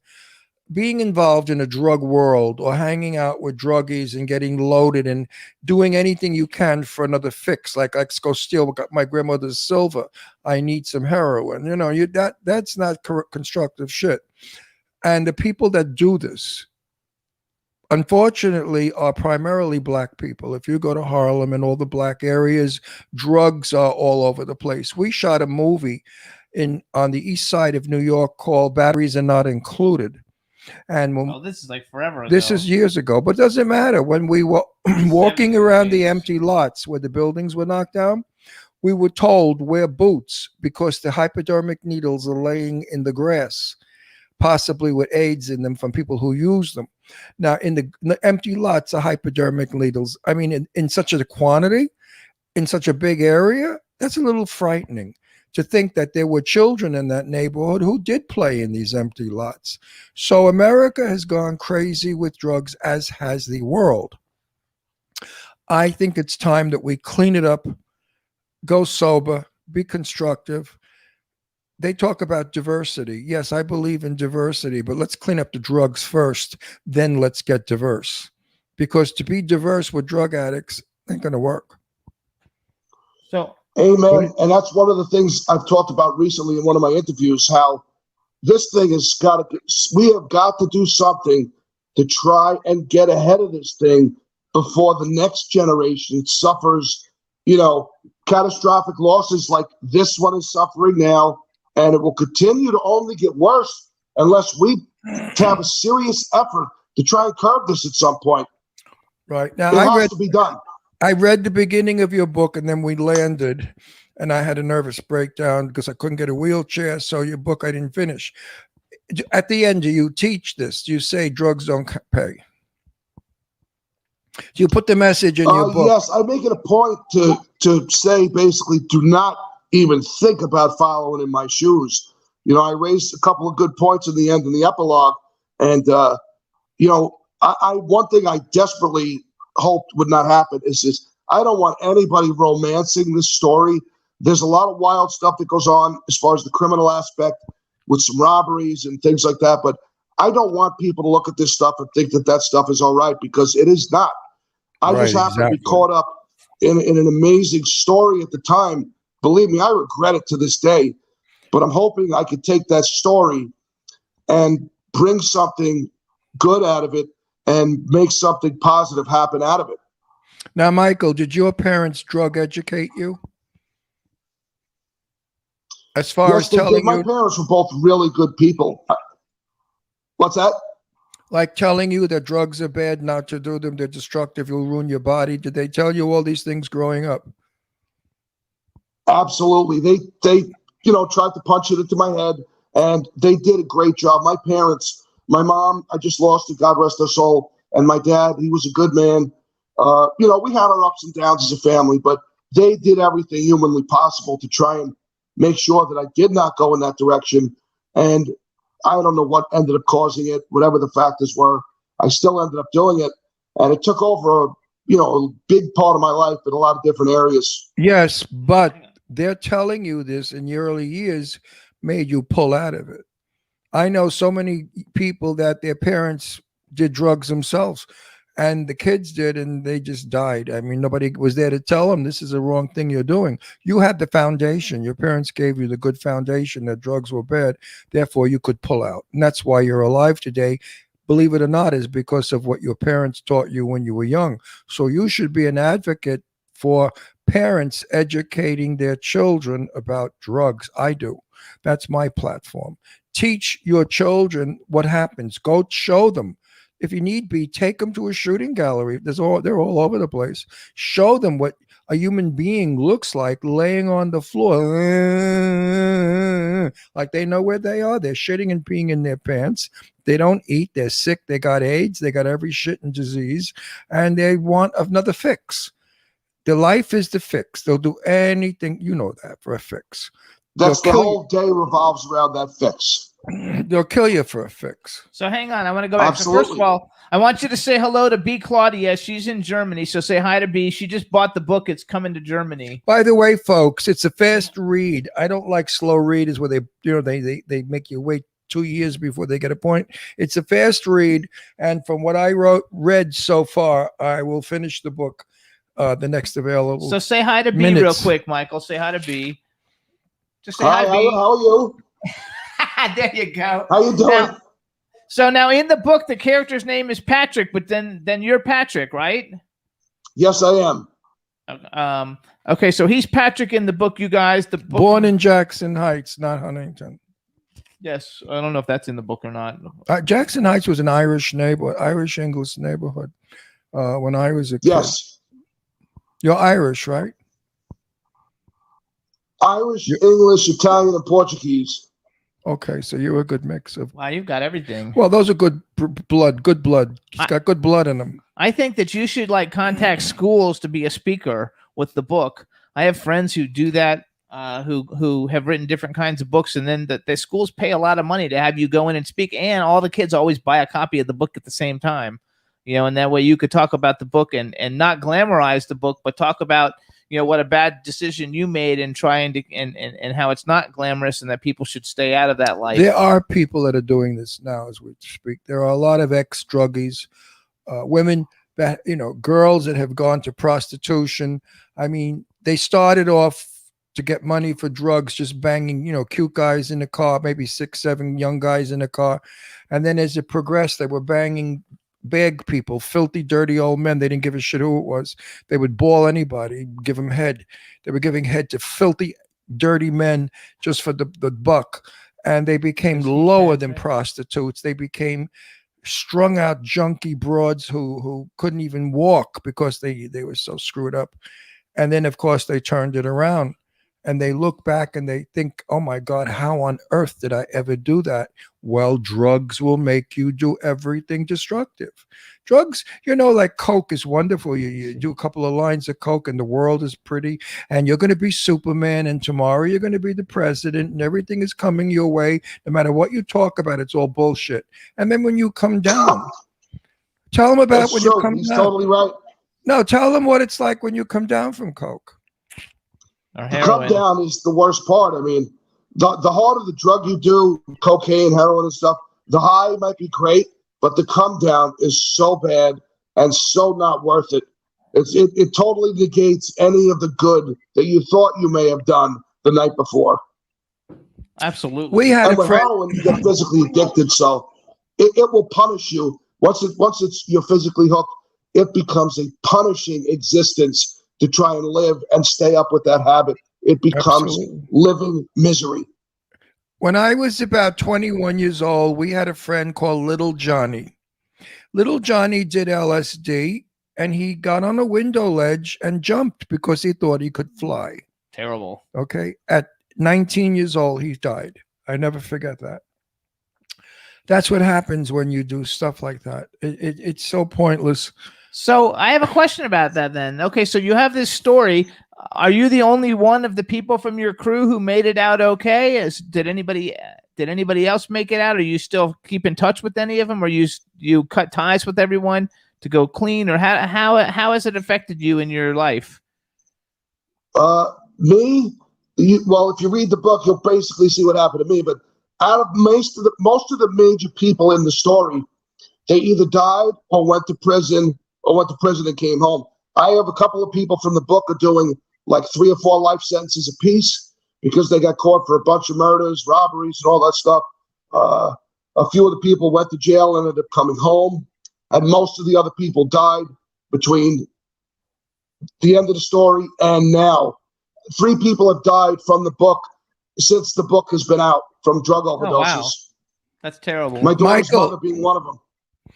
being involved in a drug world or hanging out with druggies and getting loaded and doing anything you can for another fix, like let's go steal my grandmother's silver, I need some heroin. That's not constructive shit. And the people that do this, unfortunately, are primarily black people. If you go to Harlem and all the black areas, drugs are all over the place. We shot a movie on the east side of New York called Batteries Are Not Included. And this is like forever ago. This is years ago, but it doesn't matter. When we were walking around the empty lots where the buildings were knocked down, we were told wear boots because the hypodermic needles are laying in the grass, possibly with AIDS in them from people who use them. Now, in the empty lots of hypodermic needles, I mean, in such a quantity, in such a big area, that's a little frightening to think that there were children in that neighborhood who did play in these empty lots. So America has gone crazy with drugs, as has the world. I think it's time that we clean it up, go sober, be constructive. They talk about diversity. Yes, I believe in diversity, but let's clean up the drugs first, then let's get diverse. Because to be diverse with drug addicts ain't going to work. So, amen. And that's one of the things I've talked about recently in one of my interviews, how this thing we have got to do something to try and get ahead of this thing before the next generation suffers, catastrophic losses like this one is suffering now. And it will continue to only get worse unless we have a serious effort to try and curb this at some point. Right. Now, it has to be done. I read the beginning of your book, and then we landed, and I had a nervous breakdown because I couldn't get a wheelchair. So your book I didn't finish. At the end, do you teach this? Do you say drugs don't pay? Do you put the message in your book? Yes, I make it a point to say basically do not even think about following in my shoes. I raised a couple of good points in the end in the epilogue. And, one thing I desperately hoped would not happen is this. I don't want anybody romancing this story. There's a lot of wild stuff that goes on as far as the criminal aspect with some robberies and things like that. But I don't want people to look at this stuff and think that stuff is all right, because it is not. I just happen to be caught up in an amazing story at the time. Believe me, I regret it to this day, but I'm hoping I could take that story and bring something good out of it and make something positive happen out of it. Now, Michael, did your parents drug educate you? As far as telling you, my parents were both really good people. What's that? Like telling you that drugs are bad, not to do them, they're destructive, you'll ruin your body. Did they tell you all these things growing up? Absolutely. They tried to punch it into my head, and they did a great job. My parents, my mom, I just lost her, God rest her soul, and my dad, he was a good man. We had our ups and downs as a family, but they did everything humanly possible to try and make sure that I did not go in that direction. And I don't know what ended up causing it, whatever the factors were. I still ended up doing it, and it took over a big part of my life in a lot of different areas. Yes, but they're telling you this in your early years made you pull out of it. I know so many people that their parents did drugs themselves, and the kids did, and they just died. I mean, nobody was there to tell them this is the wrong thing you're doing. You had the foundation. Your parents gave you the good foundation that drugs were bad. Therefore, you could pull out. And that's why you're alive today. Believe it or not, is because of what your parents taught you when you were young. So you should be an advocate for parents educating their children about drugs. I do. That's my platform. Teach your children what happens. Go show them. If you need be, take them to a shooting gallery. They're all over the place. Show them what a human being looks like laying on the floor. Like they know where they are. They're shitting and peeing in their pants. They don't eat. They're sick. They got AIDS. They got every shit and disease. And they want another fix. Their life is the fix. They'll do anything. You know that for a fix. That's the whole day revolves around that fix. They'll kill you for a fix. So hang on, I want to go back. Absolutely. So first of all, I want you to say hello to B. Claudia. She's in Germany, so say hi to B. She just bought the book. It's coming to Germany. By the way, folks, it's a fast read. I don't like slow readers where they make you wait 2 years before they get a point. It's a fast read, and from what I read so far, I will finish the book the next available. So say hi to B real quick, Michael. Say hi to B. Just say hi, B. How are you? There you go. How you doing? Now in the book, the character's name is Patrick, but then you're Patrick, right? Yes, I am. Okay, so he's Patrick in the book, you guys. The book, Born in Jackson Heights, not Huntington. Yes, I don't know if that's in the book or not. Jackson Heights was an Irish English neighborhood when I was a kid. Yes. You're Irish, right? Irish, English, Italian, and Portuguese. Okay, so you're a good mix of. Wow, you've got everything. Well, those are good blood. Good blood. It's got good blood in them. I think that you should contact schools to be a speaker with the book. I have friends who do that, who have written different kinds of books, and then the schools pay a lot of money to have you go in and speak, and all the kids always buy a copy of the book at the same time. And that way you could talk about the book and not glamorize the book, but talk about what a bad decision you made in trying to and how it's not glamorous and that people should stay out of that life. There are people that are doing this now as we speak. There are a lot of ex-druggies, women that, girls that have gone to prostitution. I mean, they started off to get money for drugs, just banging, cute guys in the car, maybe 6, 7 young guys in the car. And then as it progressed, they were banging bag people, filthy, dirty old men. They didn't give a shit who it was. They would ball anybody, give them head. They were giving head to filthy, dirty men just for the buck. And they became lower than prostitutes. They became strung out junkie broads who couldn't even walk because they were so screwed up. And then, of course, they turned it around. And they look back and they think, oh, my God, how on earth did I ever do that? Well, drugs will make you do everything destructive. Drugs, like Coke is wonderful. You do a couple of lines of Coke and the world is pretty. And you're going to be Superman. And tomorrow you're going to be the president. And everything is coming your way. No matter what you talk about, it's all bullshit. And then when you come down, tell them about when you come down. He's totally right. No, tell them what it's like when you come down from Coke. The come down is the worst part. I mean, the harder the drug you do, cocaine, heroin and stuff, the high might be great, but the come down is so bad and so not worth it. It totally negates any of the good that you thought you may have done the night before. Absolutely. We had and with heroin, you get physically addicted, so it will punish you. Once you're physically hooked, it becomes a punishing existence to try and live and stay up with that habit. It becomes living misery. When I was about 21 years old, we had a friend called Little Johnny. Little Johnny did LSD, and he got on a window ledge and jumped because he thought he could fly. Terrible. Okay. At 19 years old, he died. I never forget that. That's what happens when you do stuff like that. It's so pointless. So I have a question about that then. Okay, so you have this story. Are you the only one of the people from your crew who made it out okay? Did anybody else make it out? Or you still keep in touch with any of them? Or you cut ties with everyone to go clean? Or how has it affected you in your life? Me? If you read the book, you'll basically see what happened to me. But out of most of the major people in the story, they either died or went to prison and came home. I have a couple of people from the book are doing like 3 or 4 life sentences apiece because they got caught for a bunch of murders, robberies, and all that stuff. A few of the people went to jail and ended up coming home, and most of the other people died between the end of the story, and now 3 people have died from the book since the book has been out from drug overdoses. Oh, wow. That's terrible. My daughter's Michael. mother being one of them.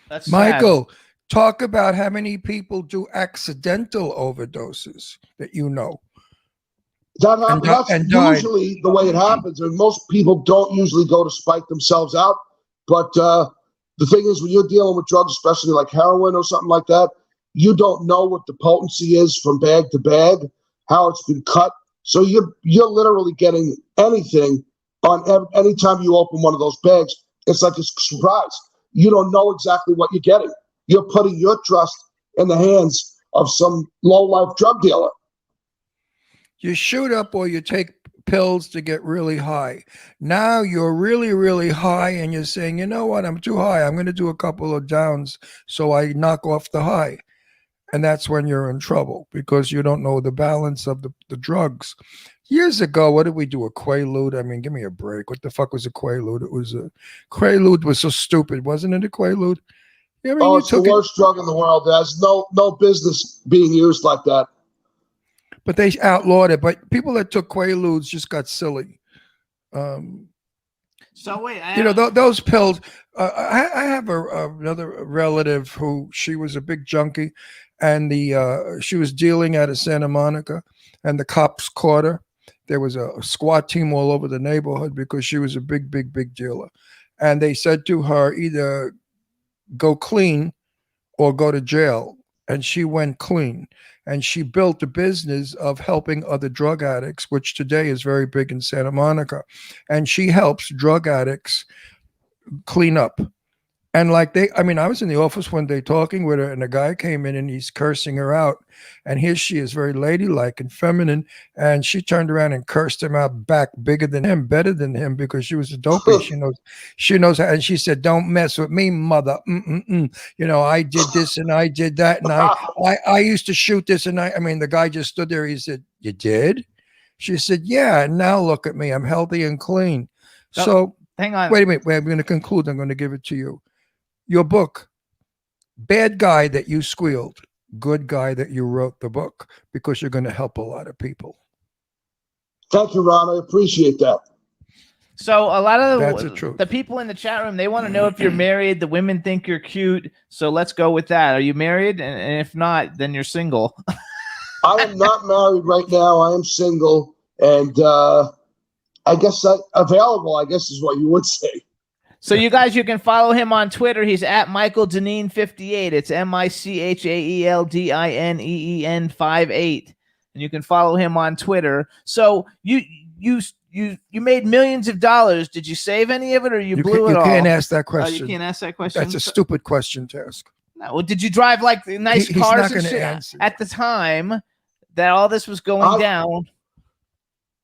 That's Michael, talk about how many people do accidental overdoses that you know. That happens. That's died. usually the way it happens. And most people don't usually go to spike themselves out. But the thing is, when you're dealing with drugs, especially like heroin or something like that, you don't know what the potency is from bag to bag, how it's been cut. So you're literally getting anything on anytime you open one of those bags. It's like a surprise. You don't know exactly what you're getting. You're putting your trust in the hands of some low-life drug dealer. You shoot up or you take pills to get really high. Now you're really, really high and you're saying, you know what, I'm too high. I'm going to do a couple of downs so I knock off the high. And that's when you're in trouble because you don't know the balance of the drugs. Years ago, what did we do? A Quaalude? I mean, give me a break. What the fuck was a Quaalude? Quaalude was so stupid, wasn't it? A Quaalude? I mean, it's the worst drug in the world. There's no business being used like that. But they outlawed it. But people that took Quaaludes just got silly. So wait, those pills. I have another relative who she was a big junkie, and she was dealing out of Santa Monica, and the cops caught her. There was a SWAT team all over the neighborhood because she was a big, big, big dealer, and they said to her either go clean or go to jail, and she went clean. And she built a business of helping other drug addicts, which today is very big in Santa Monica. And she helps drug addicts clean up. And I was in the office one day talking with her, and a guy came in and he's cursing her out. And here she is, very ladylike and feminine. And she turned around and cursed him out back, bigger than him, better than him, because she was a dopey. She knows how. And she said, "Don't mess with me, mother. I did this and I did that. And I used to shoot this. And the guy just stood there. He said, "You did?" She said, "Yeah. And now look at me. I'm healthy and clean." So hang on. Wait a minute. I'm going to conclude. I'm going to give it to you. Your book, bad guy that you squealed, good guy that you wrote the book, because you're going to help a lot of people. Thank you, Ron. I appreciate that. So a lot of That's the truth. The people in the chat room, they want to know if you're married. The women think you're cute. So let's go with that. Are you married? And if not, then you're single. I am not married right now. I am single. And I guess available, I guess is what you would say. So you guys, you can follow him on Twitter. He's at Michael Dineen 58. It's MichaelDineen 58. And you can follow him on Twitter. So you made millions of dollars. Did you save any of it, or you blew it all? You can't ask that question. You can't ask that question. That's a stupid question to ask. No. Well, did you drive like nice cars and shit at the time that all this was going down?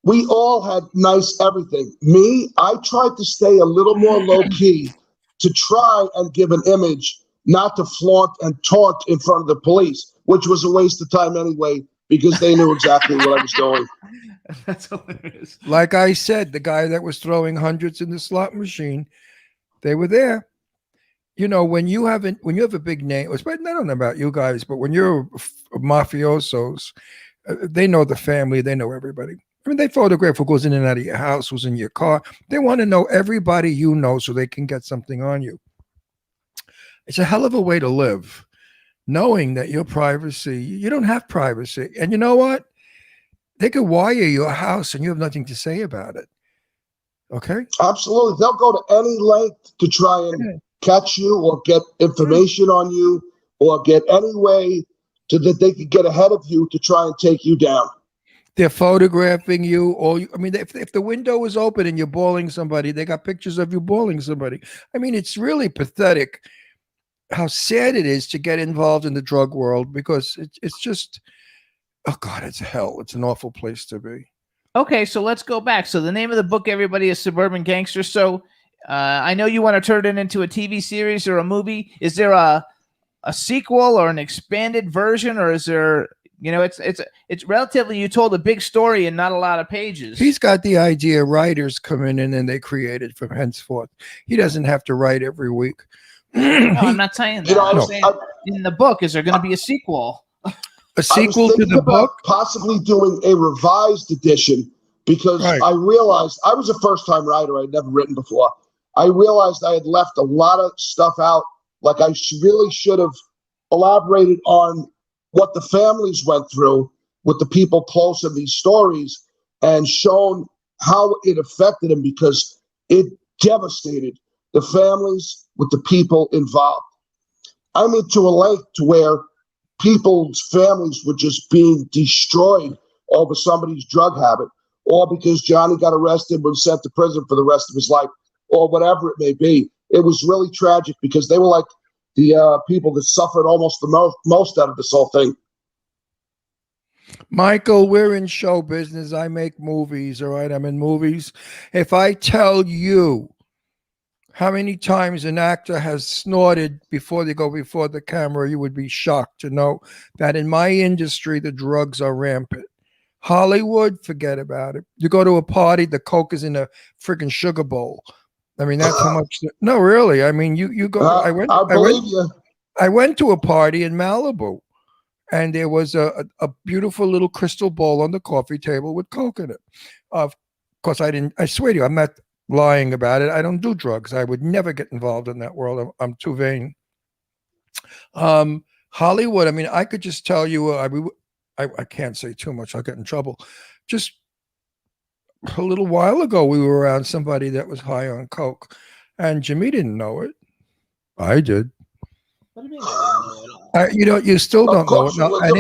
We all had nice everything. Me, I tried to stay a little more low key to try and give an image, not to flaunt and taunt in front of the police, which was a waste of time anyway, because they knew exactly what I was doing. That's hilarious. Like I said, the guy that was throwing hundreds in the slot machine, they were there. When you have a big name, I don't know about you guys, but when you're mafiosos, they know the family, they know everybody. They photograph who goes in and out of your house, who's in your car. They want to know everybody you know so they can get something on you. It's a hell of a way to live, knowing that your privacy, you don't have privacy. And you know what? They could wire your house and you have nothing to say about it. Okay? Absolutely. They'll go to any length to try and catch you or get information on you or get any way that they could get ahead of you to try and take you down. They're photographing you, if the window is open and you're bawling somebody, they got pictures of you bawling somebody. It's really pathetic how sad it is to get involved in the drug world, because it's just, oh God, it's hell. It's an awful place to be. Okay, so let's go back. So the name of the book, everybody, is Suburban Gangster. So I know you want to turn it into a TV series or a movie. Is there a sequel or an expanded version, or is there... it's relatively, you told a big story and not a lot of pages. He's got the idea. Writers come in and then they create it from henceforth. He doesn't have to write every week. No, I'm not saying that. I'm saying in the book, is there going to be a sequel? A sequel to the book? Possibly doing a revised edition because I realized I was a first-time writer. I'd never written before. I realized I had left a lot of stuff out. Like I really should have elaborated on what the families went through with the people close in these stories and shown how it affected them because it devastated the families with the people involved. I mean, to a length to where people's families were just being destroyed over somebody's drug habit, or because Johnny got arrested and was sent to prison for the rest of his life, or whatever it may be. It was really tragic because they were like the people that suffered almost the most out of this whole thing. Michael, we're in show business. I make movies, all right? I'm in movies. If I tell you how many times an actor has snorted before they go before the camera, you would be shocked to know that in my industry, the drugs are rampant. Hollywood, forget about it. You go to a party, the Coke is in a freaking sugar bowl. I mean, that's how much. No, really. I mean, you go. I went to a party in Malibu, and there was a beautiful little crystal bowl on the coffee table with Coke in it. Of course, I swear to you, I'm not lying about it. I don't do drugs. I would never get involved in that world. I'm too vain. Hollywood, I mean, I could just tell you, I can't say too much. I'll get in trouble. Just a little while ago, we were around somebody that was high on Coke, and Jimmy didn't know it. I did. What do you mean I didn't know it? You still don't know it. No, and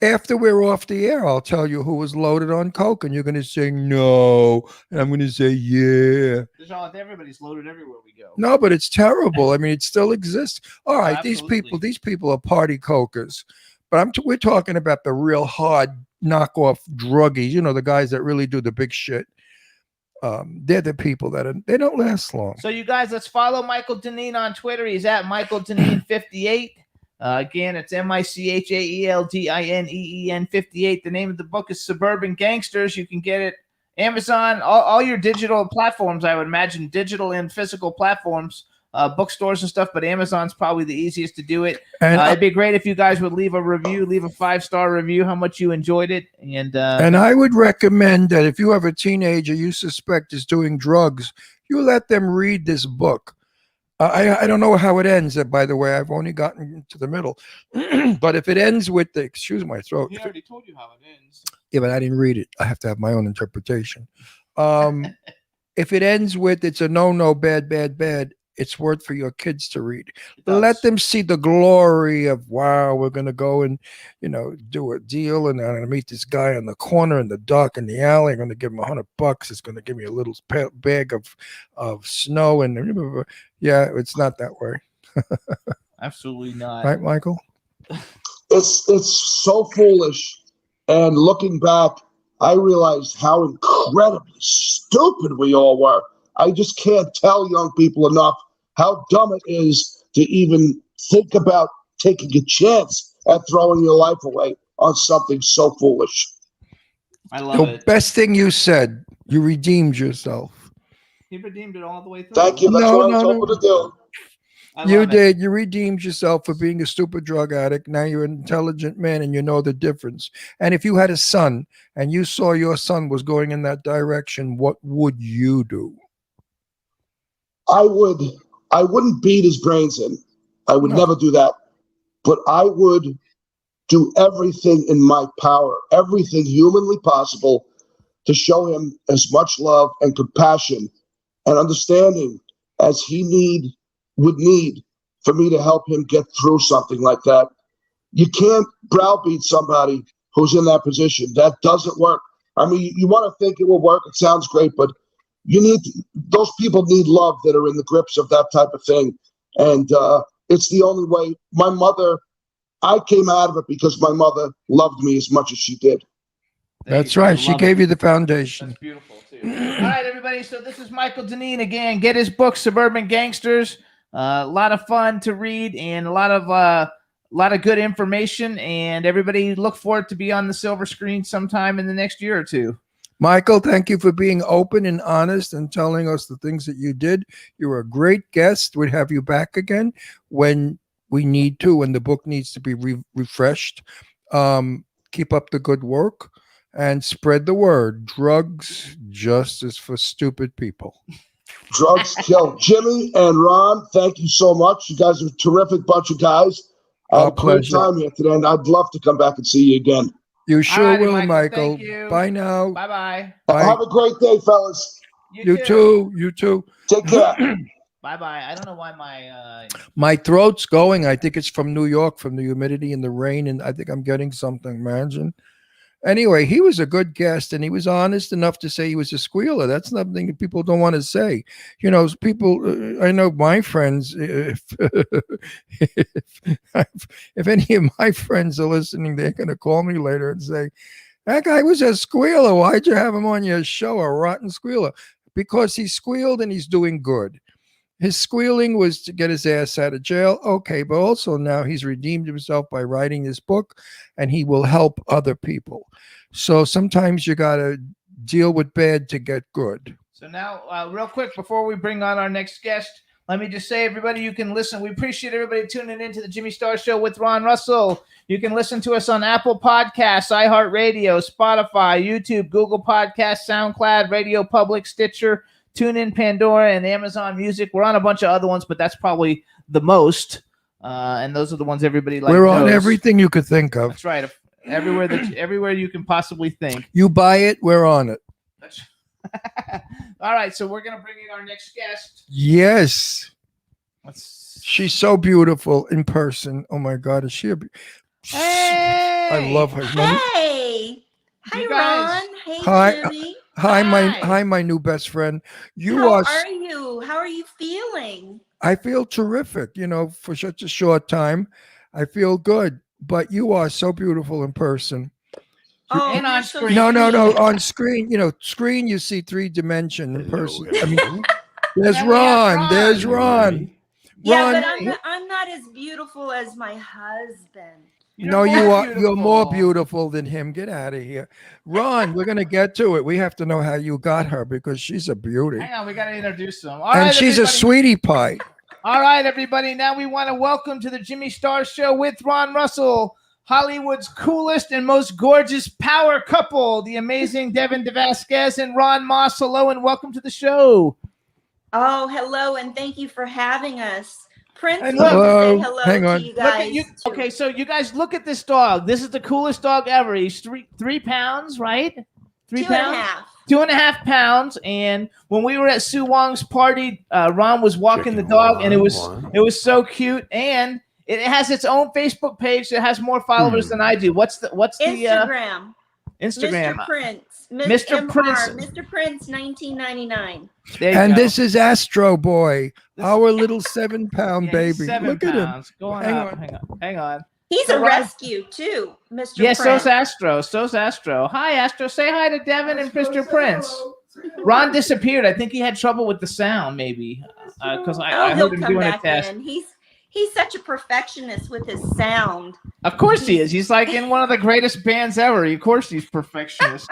after we're off the air, I'll tell you who was loaded on Coke, and you're going to say no, and I'm going to say yeah. Everybody's loaded everywhere we go. No, but it's terrible. I mean, it still exists. All right, Absolutely. these people are party cokers, but we're talking about the real hard knockoff druggies. You know, the guys that really do the big shit. They're the people they don't last long. So you guys, let's follow Michael Deneen on Twitter. He's at Michael Deneen 58. Again, it's MICHAELDINEEN 58. The name of the book is Suburban Gangsters. You can get it Amazon, all your digital platforms. I would imagine digital and physical platforms, bookstores and stuff. But Amazon's probably the easiest to do it. And it'd be great if you guys would leave a review, leave a 5-star review, how much you enjoyed it. And I would recommend that if you have a teenager you suspect is doing drugs, you let them read this book. I don't know how it ends. By the way, I've only gotten to the middle. But if it ends with excuse my throat. He already told you how it ends. Yeah, but I didn't read it. I have to have my own interpretation. If it ends with it's a no, bad, it's worth for your kids to read. Let them see the glory of, wow, we're going to go and, do a deal. And I'm going to meet this guy on the corner in the dark in the alley. I'm going to give him $100. It's going to give me a little bag of snow. And yeah, it's not that way. Absolutely not. Right, Michael? It's so foolish. And looking back, I realized how incredibly stupid we all were. I just can't tell young people enough how dumb it is to even think about taking a chance at throwing your life away on something so foolish. I love it. The best thing you said, you redeemed yourself. He redeemed it all the way through. Thank you. That's what I was hoping to do. You did. You redeemed yourself for being a stupid drug addict. Now you're an intelligent man and you know the difference. And if you had a son and you saw your son was going in that direction, what would you do? I wouldn't beat his brains in. I would never do that. But I would do everything in my power, everything humanly possible to show him as much love and compassion and understanding as he would need for me to help him get through something like that. You can't browbeat somebody who's in that position. That doesn't work. I mean, you want to think it will work. It sounds great, but those people need love that are in the grips of that type of thing. And it's the only way. My mother, I came out of it because my mother loved me as much as she did. That's right. She gave you the foundation. That's beautiful, too. All right, everybody. So this is Michael Deneen again. Get his book, Suburban Gangsters. A lot of fun to read and a lot of good information. And everybody look forward to be on the silver screen sometime in the next year or two. Michael, thank you for being open and honest and telling us the things that you did. You were a great guest. We'd have you back again when we need to, and the book needs to be refreshed. Keep up the good work and spread the word. Drugs, justice for stupid people. Drugs kill. Jimmy and Ron, thank you so much. You guys are a terrific bunch of guys. I had a great time here today, and I'd love to come back and see you again. You sure Alrighty, will, Michael. Thank you. Bye now. Bye-bye. Bye. Have a great day, fellas. You too. You too. Take care. Bye-bye. I don't know why my throat's going. I think it's from New York, from the humidity and the rain, and I think I'm getting something. Imagine. Anyway, he was a good guest, and he was honest enough to say he was a squealer. That's nothing that people don't want to say. You know, people. I know my friends. If any of my friends are listening, they're going to call me later and say, "That guy was a squealer. Why'd you have him on your show? A rotten squealer." Because he squealed and he's doing good. His squealing was to get his ass out of jail. Okay, but also now he's redeemed himself by writing this book, and he will help other people. So sometimes you got to deal with bad to get good. So now, real quick, before we bring on our next guest, let me just say, everybody, you can listen. We appreciate everybody tuning into the Jimmy Star Show with Ron Russell. You can listen to us on Apple Podcasts, iHeartRadio, Spotify, YouTube, Google Podcasts, SoundCloud, Radio Public, Stitcher, TuneIn, Pandora, and Amazon Music. We're on a bunch of other ones, but that's probably the most. And those are the ones everybody likes. We're on everything you could think of. That's right. Everywhere you can possibly think. You buy it, we're on it. All right, so we're gonna bring in our next guest. Yes. She's so beautiful in person. Oh my God, is she Hey! I love her. Hey. Hi, Ron. Hey, Hi. Jimmy. Hi, my new best friend. How are you? How are you feeling? I feel terrific. You know, for such a short time, I feel good. But you are so beautiful in person. Oh, and on screen. No. On screen, screen you see 3-dimension. In person. I mean, there's Ron. There's Ron. Yeah, but I'm not as beautiful as my husband. No, you are. You're more beautiful than him. Get out of here, Ron. We're gonna get to it. We have to know how you got her because she's a beauty. Hang on, we gotta introduce them. And she's a sweetie pie. All right, everybody. Now we want to welcome to the Jimmy Star Show with Ron Russell, Hollywood's coolest and most gorgeous power couple, the amazing Devin DeVasquez and Ron Moss. Hello, and welcome to the show. Oh, hello, and thank you for having us. Prince, hello. Say hello Hang on. to you guys. Okay, so you guys look at this dog. This is the coolest dog ever. He's 3 pounds, right? 3 pounds? 2.5 pounds. And when we were at Sue Wong's party, Ron was walking the dog, and it was so cute. And it has its own Facebook page. It has more followers than I do. What's Instagram? Instagram. Mr. Prince. Mr. Prince. Mr. Prince, 1999. And this is Astro Boy, our little 7-pound baby. Look at him. Hang on. He's a rescue too, Mr. Yes, Prince. so's Astro. Hi, Astro. Say hi to Devin and Mr. Prince. Ron disappeared. I think he had trouble with the sound, maybe, because I heard him doing a test. He's such a perfectionist with his sound. Of course he is. He's like in one of the greatest bands ever. Of course he's perfectionist.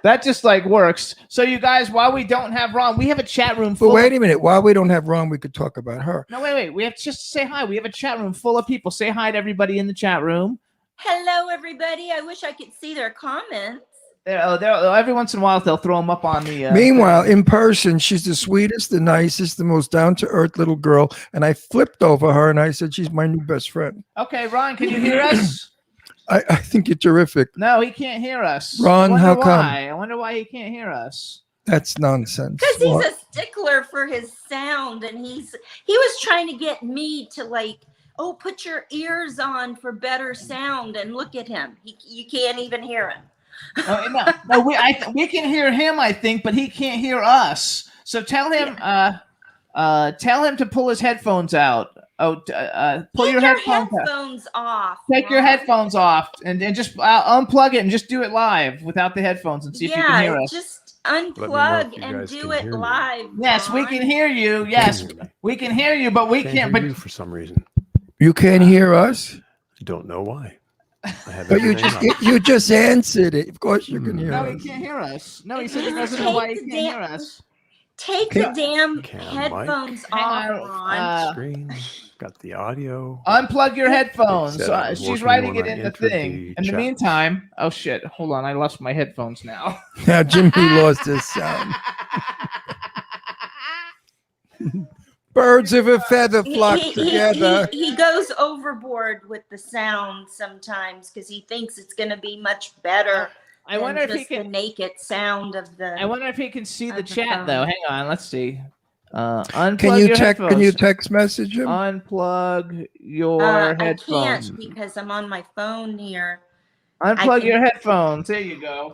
That just works. So you guys, while we don't have Ron, we have a chat room full. But wait a minute. While we don't have Ron, we could talk about her. No, wait. We have to just say hi. We have a chat room full of people. Say hi to everybody in the chat room. Hello, everybody. I wish I could see their comments. Every once in a while, they'll throw them up on the. Meanwhile, in person, she's the sweetest, the nicest, the most down-to-earth little girl. And I flipped over her and I said, she's my new best friend. Okay, Ron, can you hear us? I think you're terrific. No, he can't hear us. Ron, how come? I wonder why he can't hear us. That's nonsense. Because he's a stickler for his sound, and he was trying to get me to put your ears on for better sound, and look at him. You can't even hear him. No, we can hear him, I think, but he can't hear us. So tell him to pull his headphones out. Pull your headphones off. Take your headphones off and just unplug it and just do it live without the headphones and see if you can hear us. Just unplug and do it live. Yes, we can hear you. Yes, we can hear you, but we can't. Hear you for some reason. You can't hear us? I don't know why. But you just answered it. Of course you can hear us. No, he can't hear us. No, he said he doesn't know why he can't hear us. Take the damn Cam headphones Hang off, on, Ron. Screen. Got the audio. Unplug your headphones. It said I was She's working writing when it I in the entered thing. the In the chat. meantime, oh shit, hold on, I lost my headphones now. Now Jimmy lost his sound. Birds of a feather flock together. He goes overboard with the sound sometimes because he thinks it's going to be much better. I wonder if he just the can. naked sound of the. I wonder if he can see the of the chat phone. though. Hang on, let's see. Unplug Can you your text? headphones. Can you text message him? Unplug your I headphones. can't because I'm on my phone here. Unplug can- your headphones. There you go.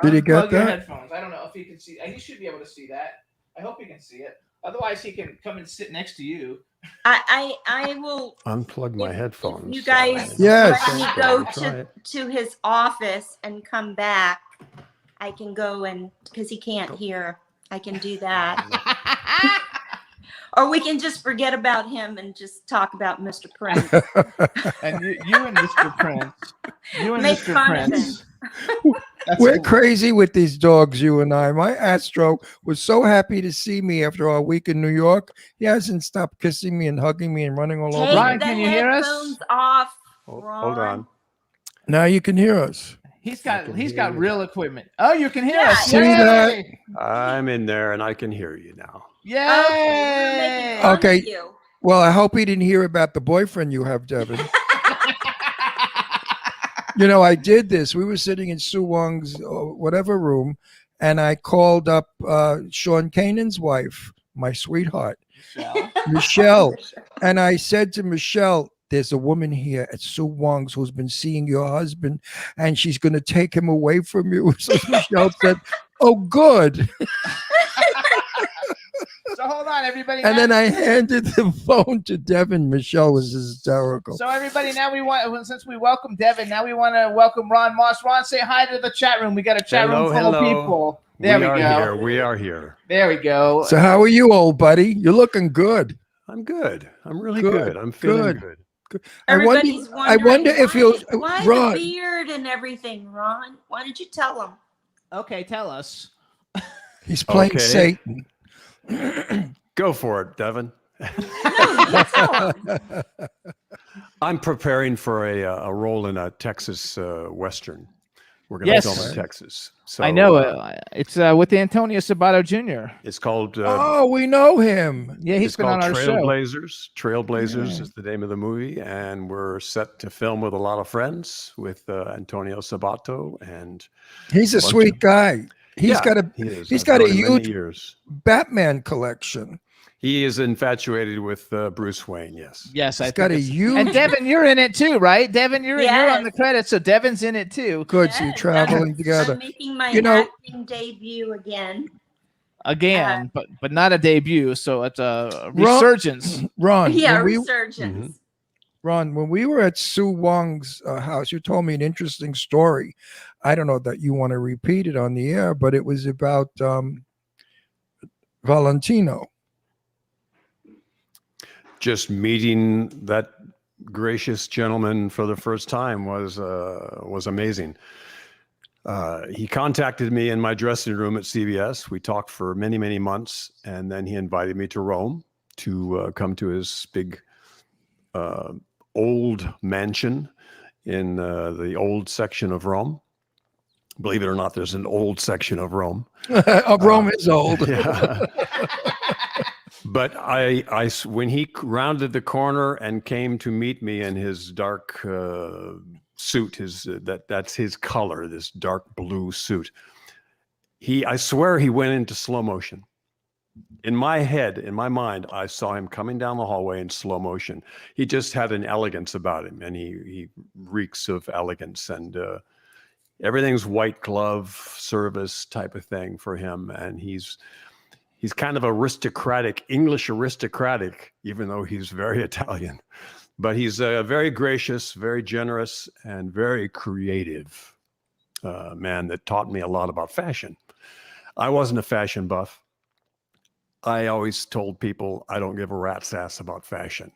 Did he get Unplug your that? headphones. I don't know if he can see. He should be able to see that. I hope he can see it. Otherwise, he can come and sit next to you. I will. Unplug my if headphones. you guys Yes. let me Okay, go try it. to his office and come back, I can go and because he can't hear, I can do that. Or we can just forget about him and just talk about Mr. Prince. And you and Mr. Prince. You and Make Mr. fun of Prince. That's We're cool. crazy with these dogs, you and I. My Astro was so happy to see me after our week in New York. He hasn't stopped kissing me and hugging me and running all over Take Ron, me. the can you hear us? headphones off. Hold Ron. on. Now you can hear us. He's I got can he's hear got you. real equipment. Oh, you can hear Yeah, us. See that? Yay! I'm in there and I can hear you now. Okay, we're making Yay! fun Okay. of you. Well, I hope he didn't hear about the boyfriend you have, Devin. You know, I did this. We were sitting in Sue Wong's whatever room, and I called up Sean Kanan's wife, my sweetheart, Michelle. And I said to Michelle, there's a woman here at Sue Wong's who's been seeing your husband, and she's going to take him away from you. So Michelle said, oh, good. So hold on, everybody. And now- then I handed the phone to Devin. Michelle was hysterical. So everybody, now we want since we welcome Devin, now we want to welcome Ron Moss. Ron, say hi to the chat room. We got a chat room full of people. There we are go. here. We are here. There we go. So how are you, old buddy? You're looking good. I'm good. I'm really Good, good. I'm feeling good. good. Everybody's I wonder if why, you'll why Ron. the beard and everything, Ron? Why did you tell him? Okay, tell us. He's playing Okay. Satan. Go for it, Devin. No, you tell him. I'm preparing for a role in a Texas Western. We're going to Yes. film in Texas. So I know it's with Antonio Sabato Jr. It's called Oh, we know him. Yeah, he's it's been on called our show. Trailblazers. Trailblazers is the name of the movie, and we're set to film with a lot of friends with Antonio Sabato, and He's a bunch sweet of- guy. He's got a he is. he's I've got a known him many huge years. Batman collection. He is infatuated with Bruce Wayne. Yes. Yes, I He's got a think it's- huge. And Devin, you're in it too, right? Devin, you're on the Yes. credits, so Devin's in it too. Good, so you're Yes, traveling I'm together. making my You know- acting debut again. Again, but not a debut, so it's a Ron- resurgence. Ron, Yeah, when we, resurgence. Ron, when we were at Sue Wong's house, you told me an interesting story. I don't know that you want to repeat it on the air, but it was about Valentino. Just meeting that gracious gentleman for the first time was amazing. He contacted me in my dressing room at CBS. We talked for many, many months, and then he invited me to Rome to come to his big old mansion in the old section of Rome. Believe it or not, there's an old section of Rome. Rome is old. Yeah. But when he rounded the corner and came to meet me in his dark suit, that's his color, this dark blue suit. I swear he went into slow motion. In my head, in my mind, I saw him coming down the hallway in slow motion. He just had an elegance about him, and he reeks of elegance, and everything's white glove service type of thing for him, and he's kind of English aristocratic, even though he's very Italian. But he's very gracious, very generous, and very creative man that taught me a lot about fashion. I wasn't a fashion buff. I always told people I don't give a rat's ass about fashion.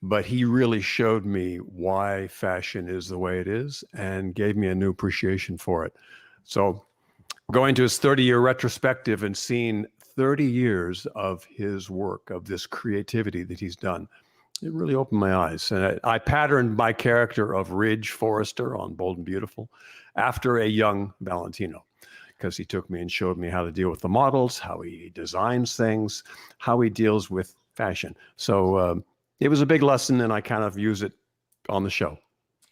But he really showed me why fashion is the way it is and gave me a new appreciation for it. So going to his 30-year retrospective and seeing 30 years of his work, of this creativity that he's done. It really opened my eyes. And I patterned my character of Ridge Forrester on Bold and Beautiful after a young Valentino, because he took me and showed me how to deal with the models, how he designs things, how he deals with fashion. So it was a big lesson, and I kind of use it on the show.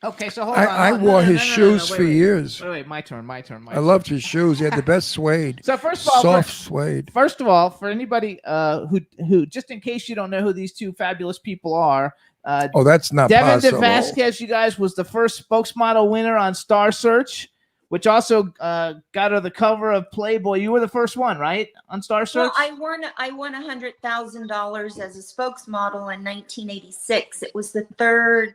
Okay, so hold on. I wore his shoes for years. Wait, my turn. I loved his shoes. He had the best suede. So first of all, soft suede. First of all, for anybody who just in case you don't know who these two fabulous people are, that's not Devin possible. DeVasquez, you guys, was the first spokesmodel winner on Star Search, which also got her the cover of Playboy. You were the first one, right, on Star Search? Well, I won $100,000 as a spokesmodel in 1986. It was the third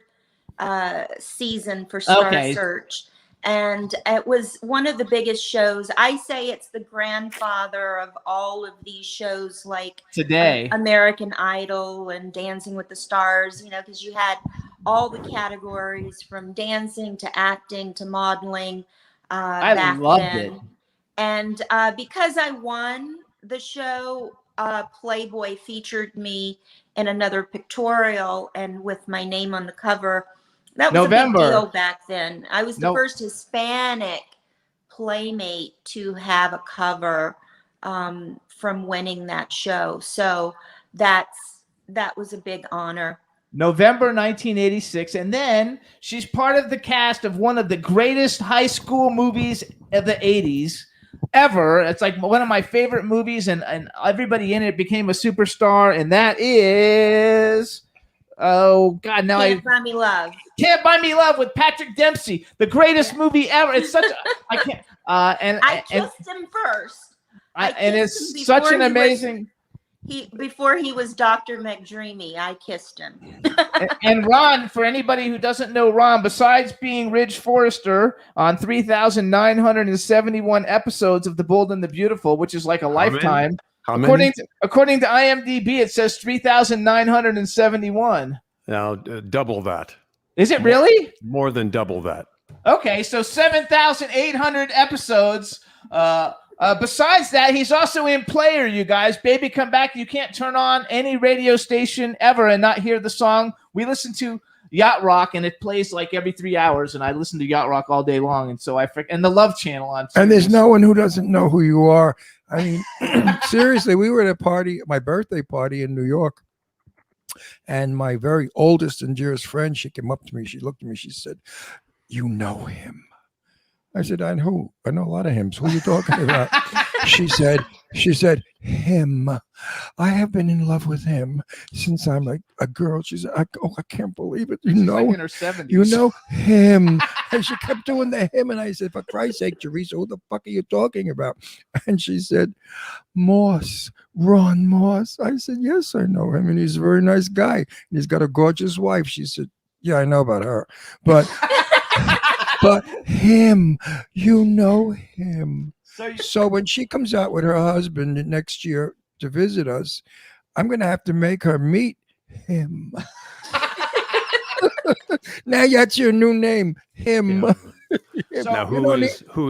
season for Star Search, and it was one of the biggest shows. I say it's the grandfather of all of these shows, like today American Idol and Dancing with the Stars, because you had all the categories from dancing to acting to modeling. I loved it. And because I won the show, Playboy featured me in another pictorial and with my name on the cover. That was a big deal back then. I was the first Hispanic playmate to have a cover from winning that show. So that was a big honor. November 1986. And then she's part of the cast of one of the greatest high school movies of the 80s ever. It's like one of my favorite movies, and everybody in it became a superstar, and that is... Oh God! Now Can't Buy Me Love. Can't Buy Me Love with Patrick Dempsey, the greatest movie ever. It's such. I can't. I kissed him first. And it's such an amazing. Before he was Dr. McDreamy, I kissed him. and Ron, for anybody who doesn't know Ron, besides being Ridge Forrester on 3,971 episodes of The Bold and the Beautiful, which is like a lifetime. According to IMDb, it says 3,971. Now, double that. Is it really? More than double that. Okay, so 7,800 episodes. Besides that, he's also in Player, you guys. Baby Come Back. You can't turn on any radio station ever and not hear the song. We listen to Yacht Rock, and it plays like every 3 hours, and I listen to Yacht Rock all day long, and so and the Love Channel on TV. And there's no one who doesn't know who you are. I mean, seriously, we were at a party, my birthday party in New York, and my very oldest and dearest friend, she came up to me, she looked at me, she said, "You know him." I said, "I know a lot of hymns. Who are you talking about?" She said, "Him. I have been in love with him since I'm like a girl." She said, I can't believe it. You know, like in her 70s. You know him." And she kept doing the hymn. And I said, "For Christ's sake, Teresa, who the fuck are you talking about?" And she said, "Moss, Ron Moss." I said, "Yes, I know him. And he's a very nice guy. And he's got a gorgeous wife." She said, "Yeah, I know about her. But but him, you know him." So when she comes out with her husband next year to visit us, I'm going to have to make her meet him. Now that's your new name, him. Yeah. Now who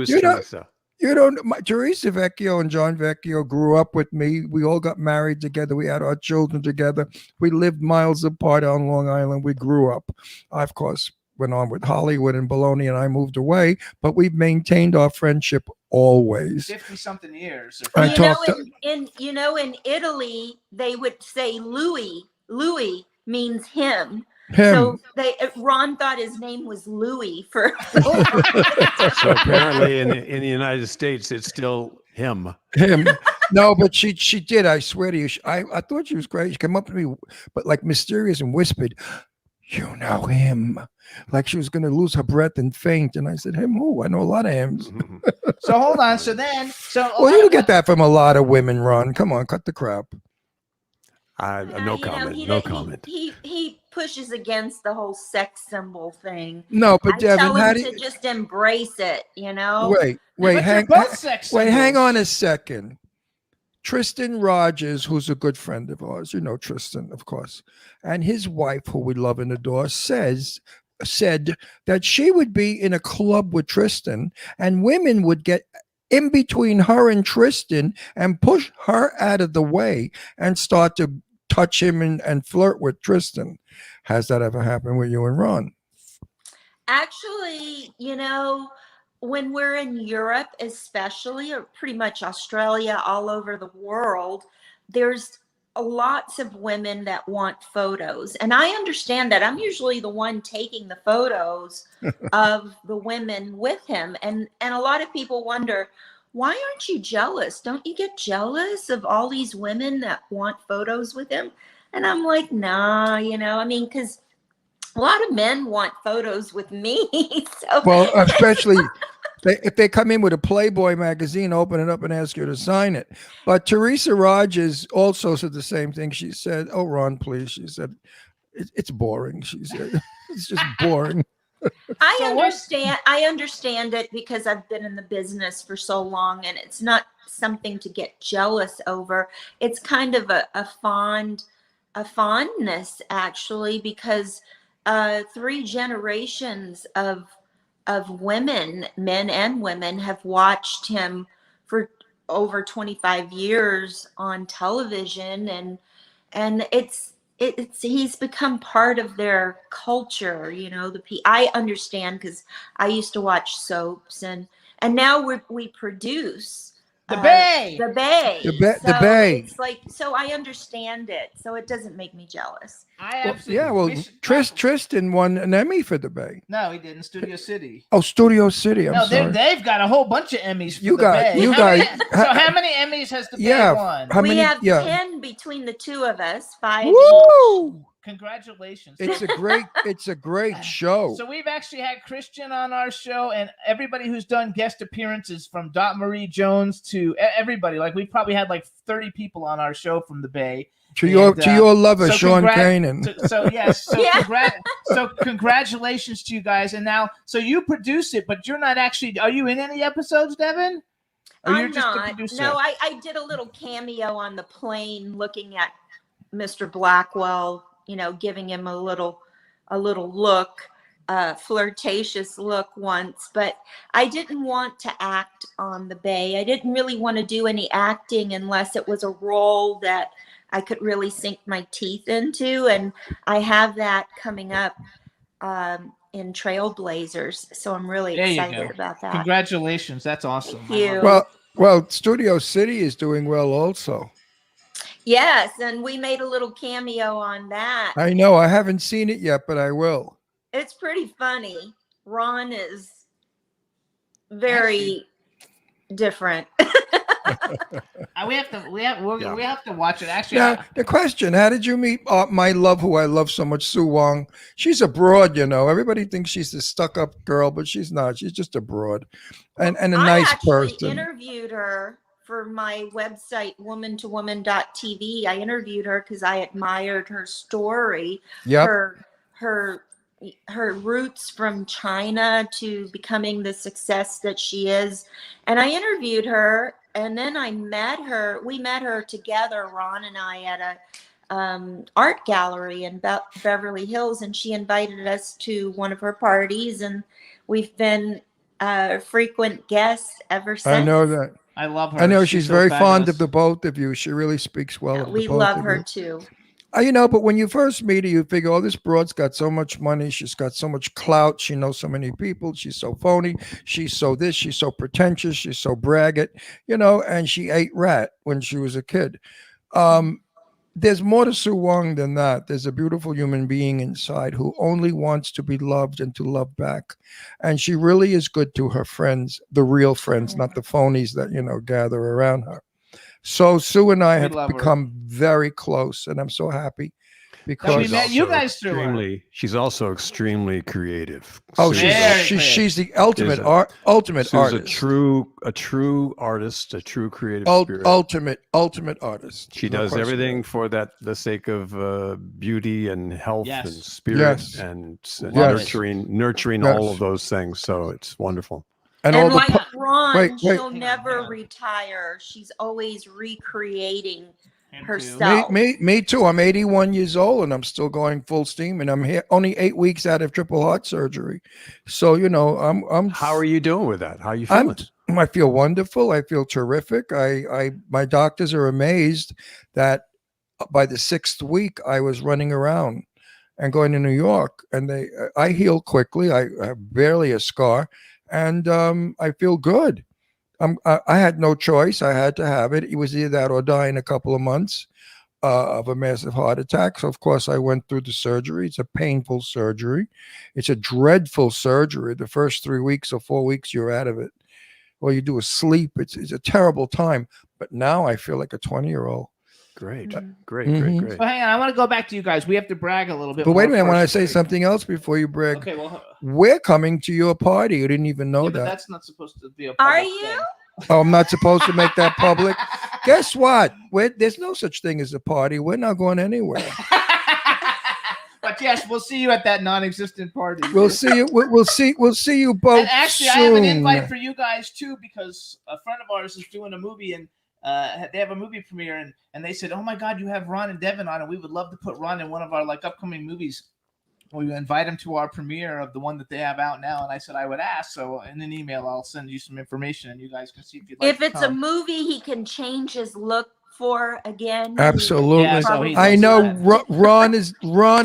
is Teresa? Teresa Vecchio and John Vecchio grew up with me. We all got married together. We had our children together. We lived miles apart on Long Island. We grew up. I, of course, went on with Hollywood and Bologna, and I moved away, but we've maintained our friendship always. 50-something years. In Italy, they would say Louis. Louis means him. So Ron thought his name was Louis for so long. So apparently in the United States, it's still him. No, but she did. I swear to you. I thought she was great. She came up to me, but like mysterious, and whispered, "You know him." Like she was going to lose her breath and faint. And I said, "Him who? I know a lot of hymns." So hold on. Well, you get that from a lot of women, Ron. Come on, cut the crap. No comment. He pushes against the whole sex symbol thing. No, but Devin, tell him to just embrace it. Wait, hang on a second. Tristan Rogers, who's a good friend of ours, you know Tristan, of course, and his wife, who we love and adore, said that she would be in a club with Tristan, and women would get in between her and Tristan and push her out of the way and start to touch him and flirt with Tristan. Has that ever happened with you and Ron? Actually, when we're in Europe, especially, or pretty much Australia, all over the world, there's lots of women that want photos. And I understand that. I'm usually the one taking the photos of the women with him. And a lot of people wonder, why aren't you jealous? Don't you get jealous of all these women that want photos with him? And I'm like, nah, because a lot of men want photos with me. So well, especially if they come in with a Playboy magazine, open it up and ask you to sign it. But Teresa Rogers also said the same thing. She said, "Oh, Ron, please." She said, "It's boring." She said, "It's just boring." I understand it because I've been in the business for so long, and it's not something to get jealous over. It's kind of a fondness, actually, because 3 generations of women, men and women, have watched him for over 25 years on television, and it's he's become part of their culture. I understand because I used to watch soaps, and now we produce The Bay. The Bay. The Bay. It's like, so I understand it. So it doesn't make me jealous. Tristan won an Emmy for The Bay. No, he didn't. Studio City. Oh, Studio City. I'm sorry. They've got a whole bunch of Emmys for You The guys- Bay. you guys- So how many Emmys has The Bay won? We have 10 between the two of us, 5 each. Woo! Congratulations. It's a great show. So we've actually had Christian on our show, and everybody who's done guest appearances, from Dot Marie Jones to everybody. Like, we probably had like 30 people on our show from the Bay. To your lover, Sean Kanan. So congratulations to you guys. And now, so you produce it, but you're not actually. Are you in any episodes, Devin? Or I'm you're just not. the producer? No, I did a little cameo on the plane, looking at Mr. Blackwell. Giving him a little look, flirtatious look once, but I didn't want to act on the Bay. I didn't really want to do any acting unless it was a role that I could really sink my teeth into, and I have that coming up in Trailblazers, so I'm really excited about that. Congratulations, that's awesome. Thank you. Well, Studio City is doing well also. Yes, and we made a little cameo on that. I know. I haven't seen it yet, but I will. It's pretty funny. Ron is very different. We have to watch it. Actually, now, the question: how did you meet my love, who I love so much, Sue Wong? She's a broad, Everybody thinks she's a stuck-up girl, but she's not. She's just a broad, and a nice person. I interviewed her for my website, woman2woman.tv. I interviewed her because I admired her story. Yep. Her roots from China to becoming the success that she is. And I interviewed her, and then I met her. We met her together, Ron and I, at a art gallery in Beverly Hills, and she invited us to one of her parties, and we've been frequent guests ever since. I know that. I love her. I know she's so very fabulous. fond of the both of you. She really speaks well of the We both love of her you. too. But when you first meet her, you figure, oh, this broad's got so much money. She's got so much clout. She knows so many people. She's so phony. She's so this. She's so pretentious. She's so braggart, and she ate rat when she was a kid. There's more to Sue Wong than that. There's a beautiful human being inside who only wants to be loved and to love back. And she really is good to her friends, the real friends, not the phonies that, gather around her. So Sue and I have become very close, and I'm so happy because we met you guys through her. She's also extremely creative. Oh, she's the ultimate artist. A true artist, a true creative spirit. Ultimate artist. She does everything for the sake of beauty and health and spirit and nurturing all of those things. So it's wonderful. And like Ron, she'll never retire. She's always recreating herself. Me too. I'm 81 years old and I'm still going full steam, and I'm here only 8 weeks out of triple heart surgery. So I'm. How are you doing with that? How are you feeling? I feel wonderful. I feel terrific. My doctors are amazed that by the 6th week I was running around and going to New York, and I heal quickly. I have barely a scar, and I feel good. I had no choice. I had to have it. It was either that or die in a couple of months of a massive heart attack. So, of course, I went through the surgery. It's a painful surgery. It's a dreadful surgery. The first 3 weeks or 4 weeks, you're out of it. All you do is sleep. It's a terrible time. But now I feel like a 20-year-old. Great. Mhm. Great. Mhm. So hang on, I want to go back to you guys. We have to brag a little bit. But wait a more minute, I want to first. say something else before you brag. Okay, well, We're coming to your party. You didn't even know yeah, but that. that's not supposed to be a. Are public you? thing. Oh, I'm not supposed to make that public. Guess what? There's no such thing as a party. We're not going anywhere. But yes, we'll see you at that non-existent party. We'll see you. We'll see you both And actually, soon. I have an invite for you guys too, because a friend of ours is doing a movie, and they have a movie premiere, and they said, "Oh my God, you have Ron and Devin on, and we would love to put Ron in one of our like upcoming movies. We invite him to our premiere of the one that they have out now." And I said I would ask, so in an email I'll send you some information, and you guys can see if you'd like. If to it's a come. movie he can change his look for again. Absolutely. Yeah, so he I does know that. Ron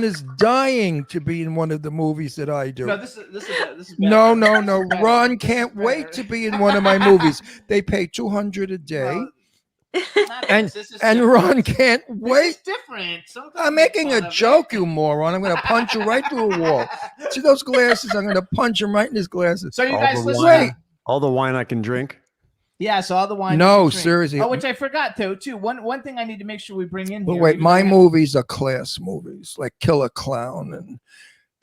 is dying to be in one of the movies that I do. No, this is better. No. This is better. Ron can't This is wait better. to be in one of my movies. They pay $200 a day, Well, not and this is and different. Ron can't This wait. is different. Sometimes I'm make making fun a of joke, it. you moron. I'm going to punch you right through a wall. See those glasses? I'm going to punch him right in his glasses. So you All guys the listen. wine. All the wine I can drink. Yeah, so all the wine. No, you can drink. seriously. Oh, which I forgot too. One thing I need to make sure we bring in But here. wait, even my though we- movies are class movies, like Killer Clown and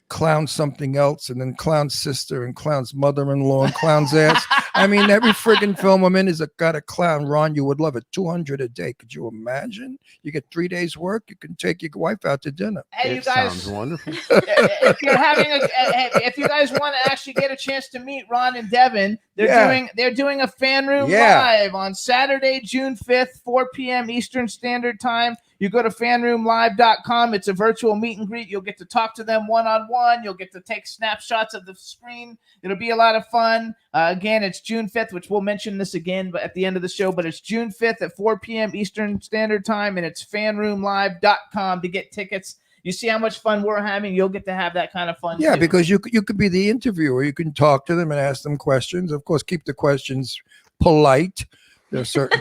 Clown something else, and then Clown's sister and Clown's mother-in-law and Clown's ass. I mean, every friggin' film I'm in is got a clown. Ron, you would love it. $200 a day. Could you imagine? You get 3 days work. You can take your wife out to dinner. Hey, you It guys. sounds wonderful. If you're having if you guys want to actually get a chance to meet Ron and Devin, they're doing a fan room live on Saturday, June 5th, 4 p.m. Eastern Standard Time. You go to fanroomlive.com. It's a virtual meet and greet. You'll get to talk to them one-on-one. You'll get to take snapshots of the screen. It'll be a lot of fun. Again, it's June 5th, which we'll mention this again at the end of the show, but it's June 5th at 4 p.m. Eastern Standard Time, and it's fanroomlive.com to get tickets. You see how much fun we're having? You'll get to have that kind of fun. Yeah, too. because you could be the interviewer. You can talk to them and ask them questions. Of course, keep the questions polite. There are certain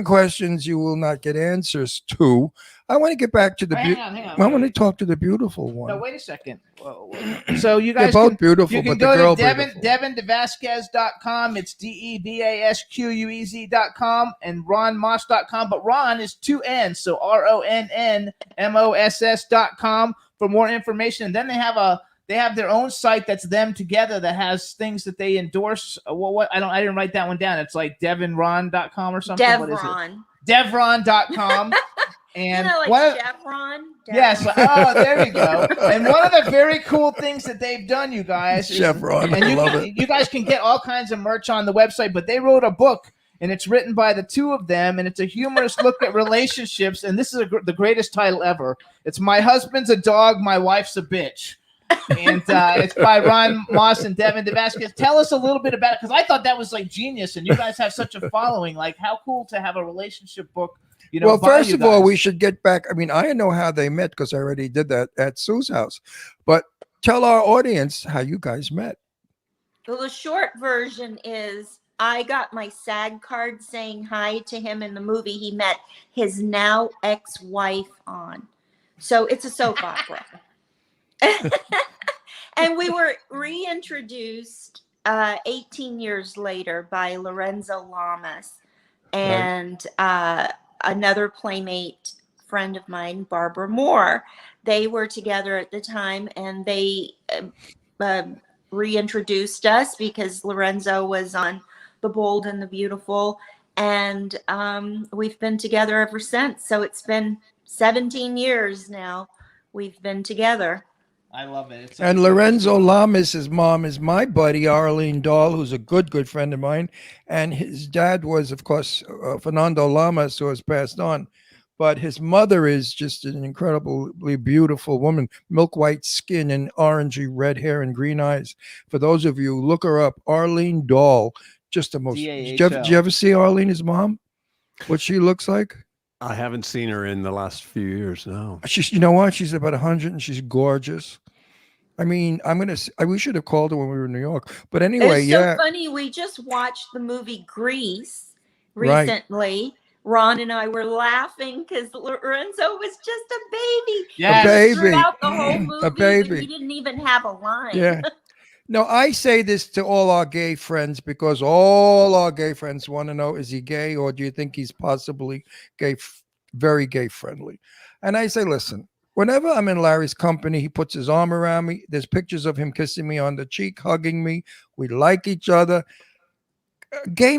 questions you will not get answers to. I want to get back to the Hang on. I want to talk to the beautiful one. No, wait a second. So you They're guys both can, beautiful, you can but the go girl to beautiful. DevinDeVasquez.com. It's DeVasquez.com and RonMoss.com. But Ron is 2 N's, so RonNMoss.com for more information. And then they have their own site that's them together that has things that they endorse. What I didn't write that one down. It's like DevinRon.com or something. What is it? Devron.com. And like one of, Chevron. yes, oh, there you go. And one of the very cool things that they've done, you guys, is, Chevron, and I love it. you guys can get all kinds of merch on the website, but they wrote a book, and it's written by the two of them, and it's a humorous look at relationships, and this is the greatest title ever. It's My Husband's a Dog, My Wife's a Bitch. And it's by Ron Moss and Devin DeVasquez. Tell us a little bit about it, because I thought that was like genius, and you guys have such a following. Like, how cool to have a relationship book. Well, first of all, we should get back. I mean, I know how they met because I already did that at Sue's house. But tell our audience how you guys met. Well, the short version is I got my SAG card saying hi to him in the movie he met his now ex-wife on. So it's a soap opera. And we were reintroduced 18 years later by Lorenzo Lamas and another playmate friend of mine, Barbara Moore. They were together at the time, and they reintroduced us because Lorenzo was on The Bold and the Beautiful, and we've been together ever since. So it's been 17 years now we've been together. I love it. And Lorenzo Lamas' mom is my buddy, Arlene Dahl, who's a good friend of mine. And his dad was, of course, Fernando Lamas, who has passed on. But his mother is just an incredibly beautiful woman, milk white skin and orangey red hair and green eyes. For those of you, look her up, Arlene Dahl. just the most. DAHL. Did you ever see Arlene, his mom? What she looks like? I haven't seen her in the last few years. No. She's, you know what? She's about 100 and she's gorgeous. I mean, we should have called her when we were in New York. But anyway, It's so funny. We just watched the movie Grease recently. Right. Ron and I were laughing because Lorenzo was just a baby. Yeah, a baby. Throughout the whole movie, a baby. He didn't even have a line. Yeah. No, I say this to all our gay friends because all our gay friends want to know, is he gay or do you think he's possibly gay, very gay friendly? And I say, listen, whenever I'm in Larry's company, he puts his arm around me. There's pictures of him kissing me on the cheek, hugging me. We like each other. Gay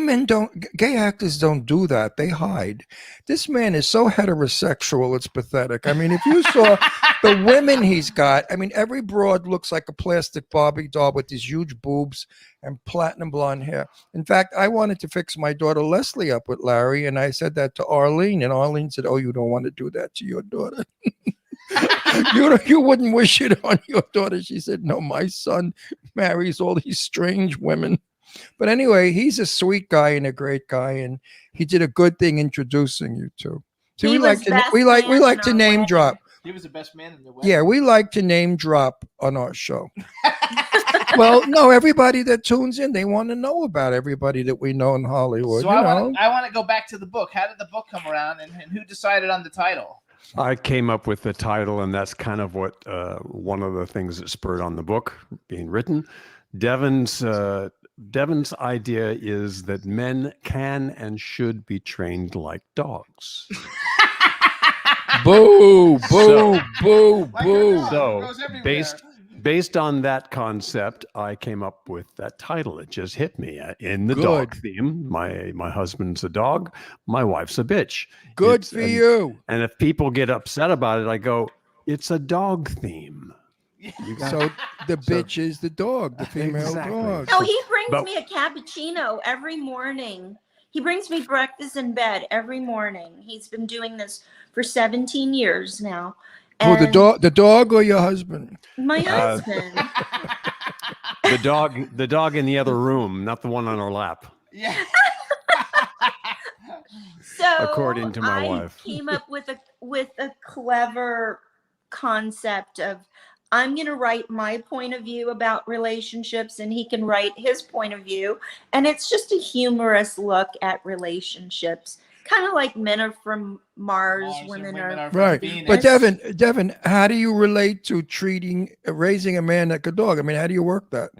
actors don't do that. They hide. This man is so heterosexual, it's pathetic. I mean, if you saw the women he's got, I mean, every broad looks like a plastic Barbie doll with these huge boobs and platinum blonde hair. In fact, I wanted to fix my daughter Leslie up with Larry, and I said that to Arlene, and Arlene said, oh, you don't want to do that to your daughter. You wouldn't wish it on your daughter. She said, no, my son marries all these strange women. But anyway, he's a sweet guy and a great guy, and he did a good thing introducing you to. So we like to name drop. He was the best man in the West. Yeah, we like to name drop on our show. Well, no, everybody that tunes in, they want to know about everybody that we know in Hollywood. So I want to go back to the book. How did the book come around, and who decided on the title? I came up with the title, and that's kind of what one of the things that spurred on the book being written. Devin's idea is that men can and should be trained like dogs. Boo, boo, boo, boo. So based on that concept, I came up with that title. It just hit me in the dog theme. My husband's a dog. My wife's a bitch. Good for you. And if people get upset about it, I go, it's a dog theme. So the bitch is the dog, the female dog. No, he brings me a cappuccino every morning. He brings me breakfast in bed every morning. He's been doing this for 17 years now. And the dog or your husband? My husband. The dog in the other room, not the one on our lap. Yeah. So according to my wife, came up with a clever concept of, I'm going to write my point of view about relationships and he can write his point of view. And it's just a humorous look at relationships. Kind of like men are from Mars, women are from right. Venus. But Devin, how do you relate to raising a man like a dog? I mean, how do you work that?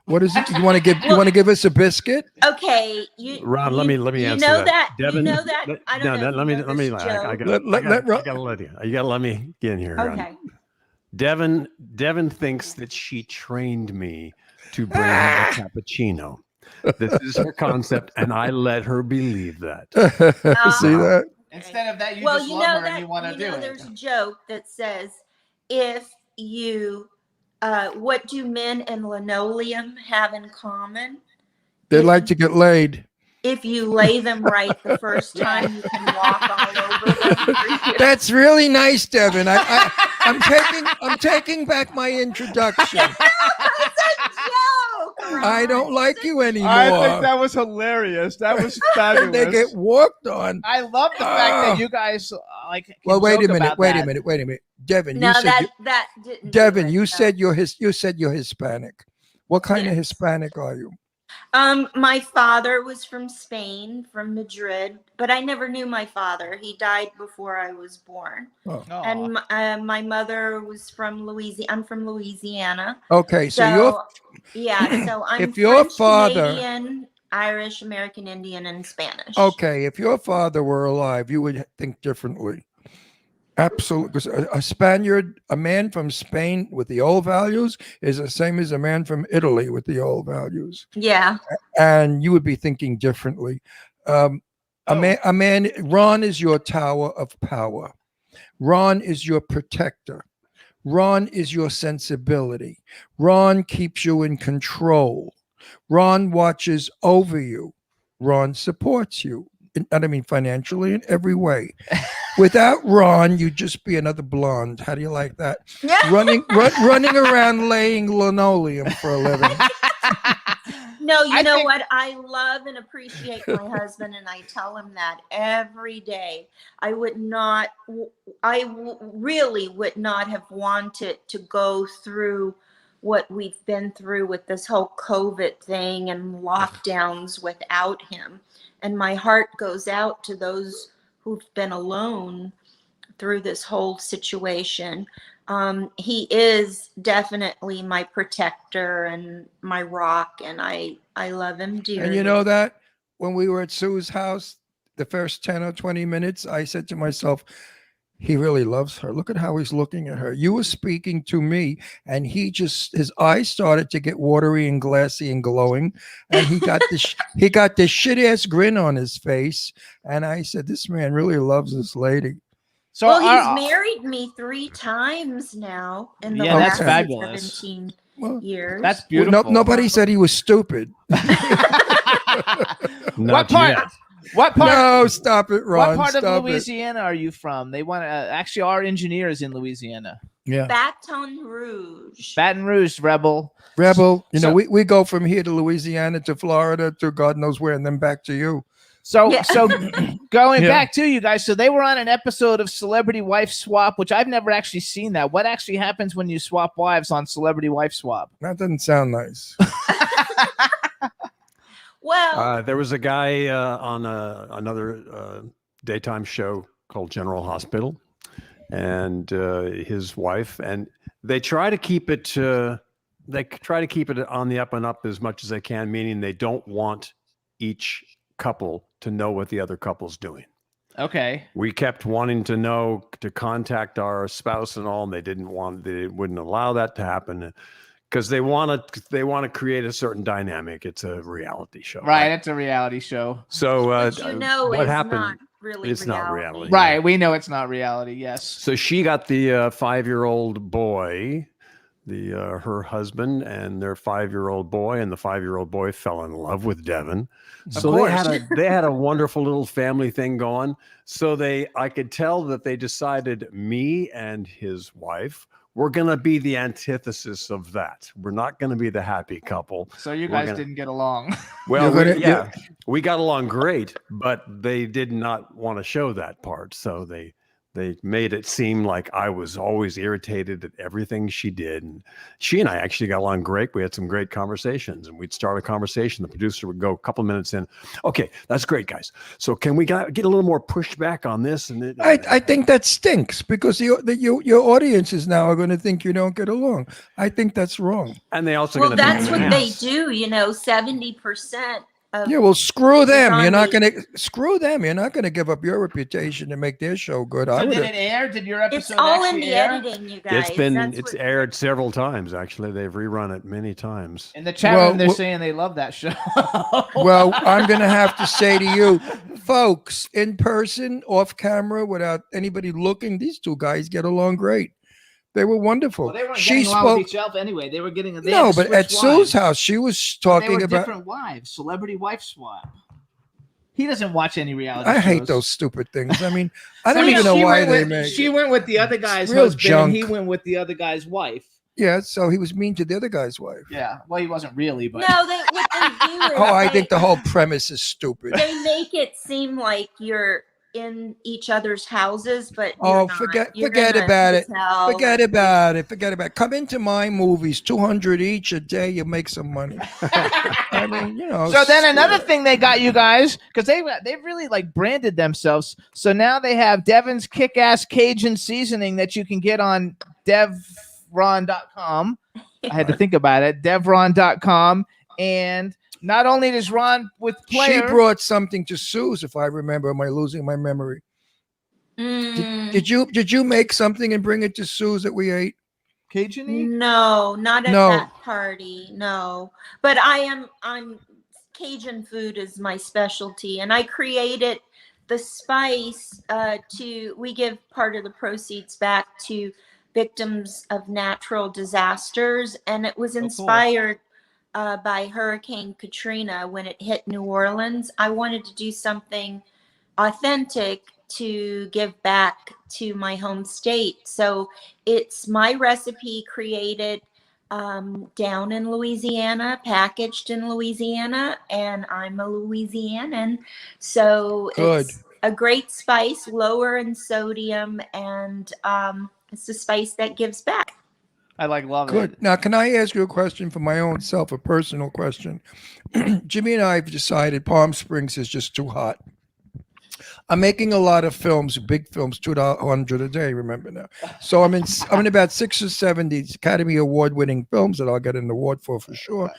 What is it? You want to give us a biscuit? Okay, Ron, let me answer that. Devin, you know that. I don't know. Let me. I gotta let you. You gotta let me get in here. Okay. Ron. Devin thinks that she trained me to bring her a cappuccino. This is her concept, and I let her believe that. See that? Instead of that, you just love her and you want to do it. There's a joke that says, if you, what do men and linoleum have in common? They like to get laid. If you lay them right the first time, you can walk all over them. That's really nice, Devin. I'm taking back my introduction. No, it's a joke. Ron. I don't like you anymore. I think that was hilarious. That was fabulous. They get walked on. I love the fact that you guys Well, wait a minute. Devin, no, that didn't. Devin, you said you're Hispanic. What kind of Hispanic are you? My father was from Spain, from Madrid, but I never knew my father. He died before I was born. Oh. And my mother was from Louisiana. I'm from Louisiana. Okay, so I'm if your French, father, Canadian, Irish, American Indian, and Spanish. Okay, if your father were alive, you would think differently. Absolutely, because a Spaniard, a man from Spain with the old values is the same as a man from Italy with the old values. Yeah. And you would be thinking differently. A man, Ron is your tower of power. Ron is your protector. Ron is your sensibility. Ron keeps you in control. Ron watches over you. Ron supports you. I mean, financially in every way. Without Ron, you'd just be another blonde. How do you like that? running around laying linoleum for a living. No, you I know think- what? I love and appreciate my husband, and I tell him that every day. I really would not have wanted to go through what we've been through with this whole COVID thing and lockdowns without him. And my heart goes out to those who've been alone through this whole situation. He is definitely my protector and my rock, and I love him dearly. And you know that when we were at Sue's house, the first 10 or 20 minutes, I said to myself, he really loves her. Look at how he's looking at her. You were speaking to me, and his eyes started to get watery and glassy and glowing, and he got this shit ass grin on his face. And I said, this man really loves this lady. So well, he's married me 3 times now in the Yeah, last that's fabulous. 17 Well, years. That's Well, beautiful. nobody said he was stupid. What part? yet. What part? No, stop it, Ron. What part stop of Louisiana are you from? They want to actually our engineers in Louisiana. Yeah. Baton Rouge. Baton Rouge, Rebel. Rebel. You know, So- we go from here to Louisiana to Florida to God knows where, and then back to you. So Yeah. so going Yeah. back to you guys, so they were on an episode of Celebrity Wife Swap, which I've never actually seen that. What actually happens when you swap wives on Celebrity Wife Swap? That doesn't sound nice. Well, There was a guy on another daytime show called General Hospital, and his wife, and they try to keep it. They try to keep it on the up and up as much as they can, meaning they don't want each couple to know what the other couple's doing. Okay. We kept wanting to know, to contact our spouse and all, and they wouldn't allow that to happen because they want to create a certain dynamic. It's a reality show. Right, it's a reality show. So but you know what it's happened? not really It's reality. not reality. Right, we know it's not reality. Yes. So she got the 5-year-old boy, her husband, and their 5-year-old boy, and the 5-year-old boy fell in love with Devin. So they had a wonderful little family thing going. So I could tell that they decided me and his wife were going to be the antithesis of that. We're not going to be the happy couple. So you We're guys gonna- didn't get along. Well, You're gonna- we got along great, but they did not want to show that part. So they made it seem like I was always irritated at everything she did. And she and I actually got along great. We had some great conversations, and we'd start a conversation. The producer would go a couple minutes in. Okay, that's great, guys. So can we get a little more pushback on this? And I think that stinks because your audiences now are going to think you don't get along. I think that's wrong. and they also Well, gonna think that's I'm an what they ass. do. 70% of Yeah, well, screw them. on You're not me. going to screw them. You're not going to give up your reputation to make their show good. I So would did have. it air? Did your episode it's all in actually the air? editing, you guys. It's aired several times, actually. They've rerun it many times. In the chat Well, room, they're well- saying they love that show. Well, I'm going to have to say to you, folks, in person, off camera, without anybody looking, these two guys get along great. They were wonderful. Well, they weren't She getting along with spoke. each other anyway. They were getting. They No, had to but at switch Sue's wives. house, she was But they talking were about. different wives. Celebrity Wife Swap. He doesn't watch any reality. I hate shows. those stupid things. I mean, I don't So even know she why went they with- make. She went with the other guy's Real husband, junk. and he went with the other guy's wife. Yeah, so he was mean to the other guy's wife. Yeah. Well, he wasn't really, but No, what they do is Oh, I they- think the whole premise is stupid. they make it seem like you're in each other's houses, but Oh, you're not. forget You're about in a it. hotel. Forget about it. Forget about it. Come into my movies, 200 each a day. You make some money. I mean, you know. So then another thing they got you guys, because they've really like branded themselves. So now they have Devin's Kick-Ass Cajun seasoning that you can get on devron.com. I had to think about it. Devron.com. And not only does Ron with Player. She brought something to Sue's, if I remember. Am I losing my memory? Mm, Did you make something and bring it to Sue's that we ate? Cajun? no, not at No. that party. No, but I'm Cajun food is my specialty, and I created the spice we give part of the proceeds back to victims of natural disasters, and it was cool. inspired by Hurricane Katrina when it hit New Orleans. I wanted to do something authentic to give back to my home state. So it's my recipe created down in Louisiana, packaged in Louisiana, and I'm a Louisianan. So Good. it's a great spice, lower in sodium, and it's a spice that gives back. I love Good. it. Now, can I ask you a question for my own self, a personal question? Jimmy and I have decided Palm Springs is just too hot. I'm making a lot of films, big films, 200 a day. Remember now. So I'm in about 6 or 7 these Academy Award winning films that I'll get an award for sure.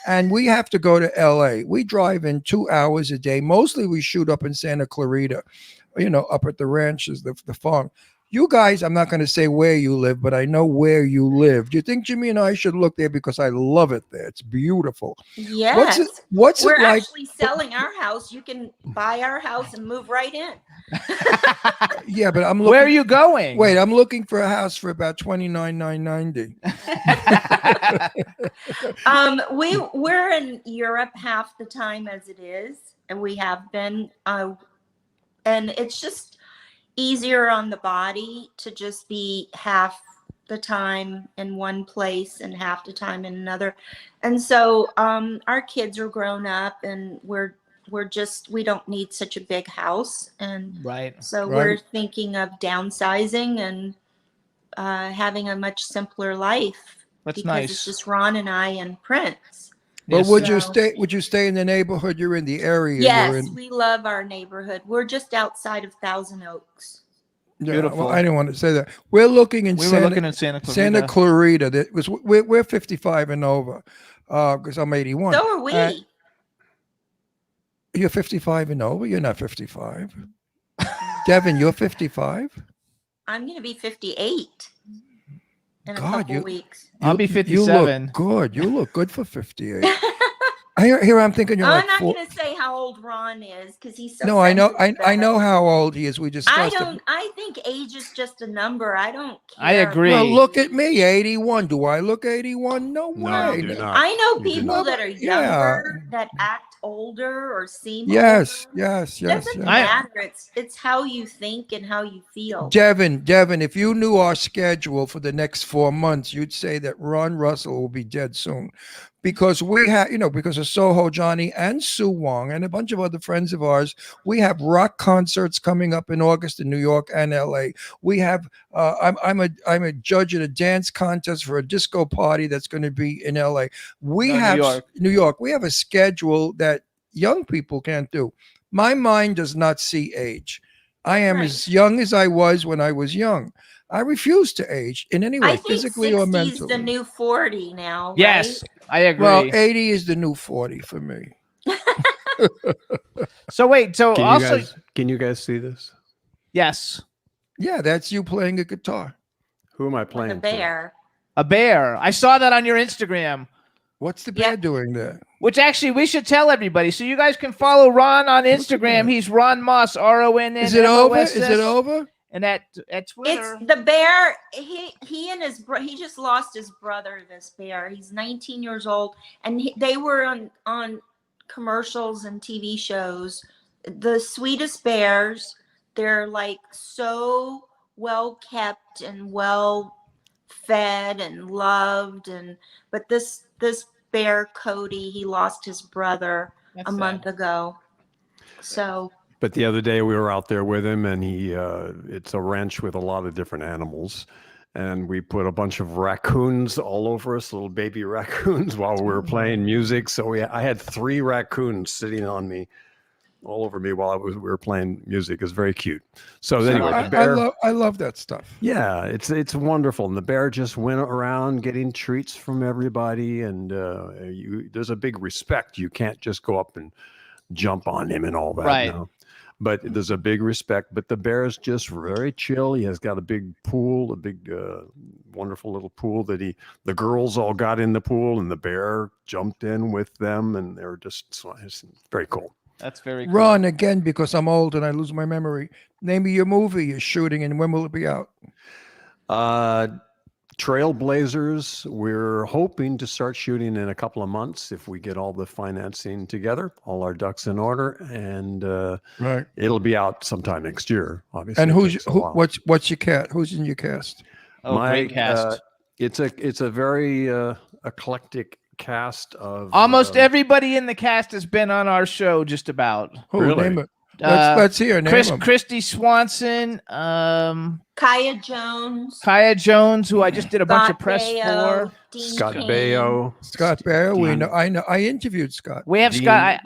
And we have to go to LA. We drive in 2 hours a day. Mostly we shoot up in Santa Clarita, up at the ranches, the farm. You guys, I'm not going to say where you live, but I know where you live. Do you think Jimmy and I should look there? Because I love it there. It's beautiful. Yes. What's We're it like? actually selling our house. You can buy our house and move right in. Yeah, but I'm looking. Where are you going? Wait, I'm looking for a house for about $29,990. We're in Europe half the time as it is, and we have been, and it's just easier on the body to just be half the time in one place and half the time in another. And so our kids are grown up, and we don't need such a big house, and so we're thinking of downsizing and having a much simpler life. That's because nice. It's just Ron and I and Prince. But would you stay in the neighborhood you're in, the area Yes, you're in? we love our neighborhood. We're just outside of Thousand Oaks. Yeah, Beautiful. Well, I didn't want to say that. We're looking in Santa Clarita. Santa Clarita. We're 55 and over because I'm 81. So are we. You're 55 and over? You're not 55. Devin, you're 55? I'm going to be 58 in a God, couple weeks. I'll be You 57. look good. You look good for 58. Here I'm thinking you're I'm like not going to say how old Ron is because he's so. No, I know. sensitive I about know it. how old he is. We discussed it. I think age is just a number. I don't care. I agree. Well, look at me, 81. Do I look 81? No way. No, you do not. I know You do people not. that are younger that act older or seem Yes, older. yes. Doesn't matter. It's how you think and how you feel. Devin, if you knew our schedule for the next 4 months, you'd say that Ron Russell will be dead soon. Because we have, because of Soho Johnny and Sue Wong and a bunch of other friends of ours, we have rock concerts coming up in August in New York and LA. We have, I'm a judge at a dance contest for a disco party that's going to be in LA. We have New York. We have a schedule that young people can't do. My mind does not see age. I am as young as I was when I was young. I refuse to age in any way, I think physically 60 or is mentally. the new 40 now. Yes, right? I agree. Well, 80 is the new 40 for me. So wait, so Can you guys see this? Yes. Yeah, that's you playing a guitar. Who am I Like playing? a bear. A bear. I saw that on your Instagram. What's the bear doing there? Which actually we should tell everybody. So you guys can follow Ron on Instagram. He's Ron Moss, RONN. Is it over? Is it over? And at Twitter. It's the bear. He and his he just lost his brother. This bear. He's 19 years old, and they were on commercials and TV shows. The sweetest bears. They're like so well kept and well fed and loved, but this bear Cody, he lost his brother a month ago. So. But the other day we were out there with him, and it's a ranch with a lot of different animals. And we put a bunch of raccoons all over us, little baby raccoons, while we were playing music. So I had 3 raccoons sitting on me, all over me while we were playing music. It's very cute. So anyway, the bear. I love that stuff. Yeah, it's wonderful. And the bear just went around getting treats from everybody. And there's a big respect. You can't just go up and jump on him and all that. Right. No. But there's a big respect. But the bear is just very chill. He has got a big pool, a big, wonderful little pool that the girls all got in the pool, and the bear jumped in with them, and they're just it's very cool. That's very cool. Ron, again, because I'm old and I lose my memory. Name me your movie you're shooting, and when will it be out? Trailblazers, we're hoping to start shooting in a couple of months if we get all the financing together, all our ducks in order, and Right. it'll be out sometime next year, obviously. And It takes a while. what's your cat? Who's in your cast? Oh, great cast. It's a very eclectic cast of Almost everybody in the cast has been on our show, just about. Who, Really? name it? Let's hear. Name 'em. Christy Swanson, Kaya Jones, Kaya Jones, who I just did a bunch of Scott press Baio, for. Dean Scott Cain. Baio, Scott Baio. We Dean- know. I know. I interviewed Scott. We have Dean- Scott,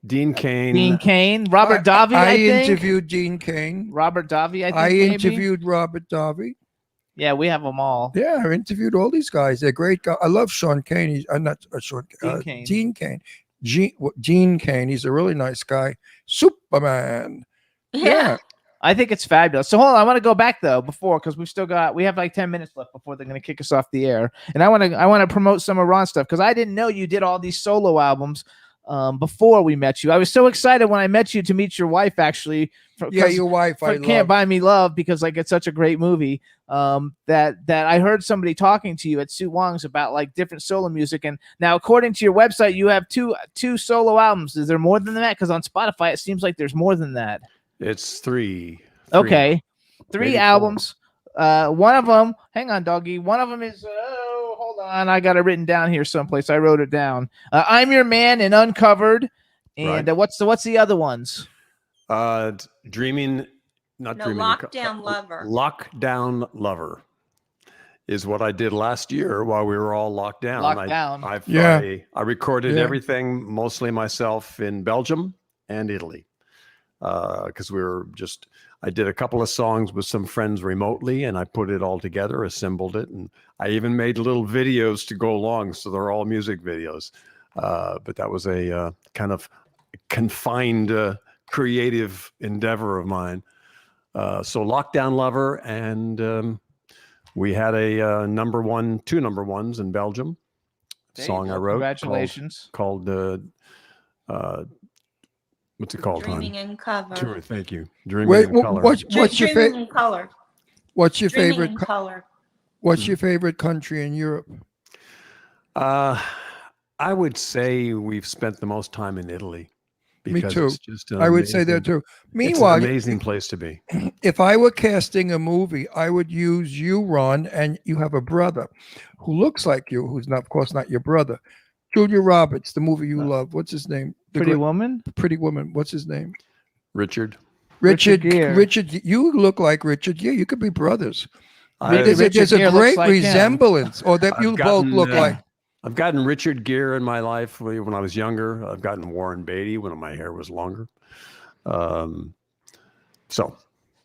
Dean Cain. Dean Cain, Robert Davi. I I think. interviewed Dean Cain. Robert Davi. I think. I maybe. interviewed Robert Davi. Yeah, we have them all. Yeah, I interviewed all these guys. They're great guys. I love Sean Cain. He's not Sean. Dean Cain. Dean Cain. Gene Cain. He's a really nice guy. Superman. Yeah. I think it's fabulous. So hold on, I want to go back though because we have like 10 minutes left before they're going to kick us off the air, and I want to promote some of Ron's stuff because I didn't know you did all these solo albums before we met you. I was so excited when I met you to meet your wife actually. Your wife. I Can't Buy Me Love because like it's such a great movie. That I heard somebody talking to you at Sue Wong's about like different solo music, and now according to your website, you have two solo albums. Is there more than that? Because on Spotify, it seems like there's more than that. It's three. Okay, three Maybe albums. One of them, hang on, doggy. One of them is, hold on, I got it written down here someplace. I wrote it down. I'm Your Man and Uncovered. And Right. What's the other ones? Dreaming, not No, dreaming. Lockdown Lover. Lockdown Lover is what I did last year while we were all locked down. Locked down. I recorded Yeah. everything mostly myself in Belgium and Italy because I did a couple of songs with some friends remotely, and I put it all together, assembled it, and I even made little videos to go along, so they're all music videos. But that was a kind of confined creative endeavor of mine. So Lockdown Lover, and we had a two number ones in Belgium. There you Song go. I wrote. Congratulations. Called what's it called? Dreaming in Color. Thank you. Dreaming Wait, in Color. what's your Dreaming favorite? in Color. What's your Dreaming favorite? in Color. What's your favorite country in Europe? I would say we've spent the most time in Italy. Me because too. It's just an I would say that amazing- too. It's Meanwhile, an amazing place to be. if I were casting a movie, I would use you, Ron, and you have a brother who looks like you, who's not, of course, not your brother. Julia Roberts, the movie you love. What's his name? Pretty Woman. Pretty Woman. What's his name? Richard. Richard Gere. Richard. You look like Richard. Yeah, you could be brothers. I- There's Richard a Gere looks great like him. resemblance, or that I've you both gotten, look like. I've gotten Richard Gere in my life when I was younger. I've gotten Warren Beatty when my hair was longer.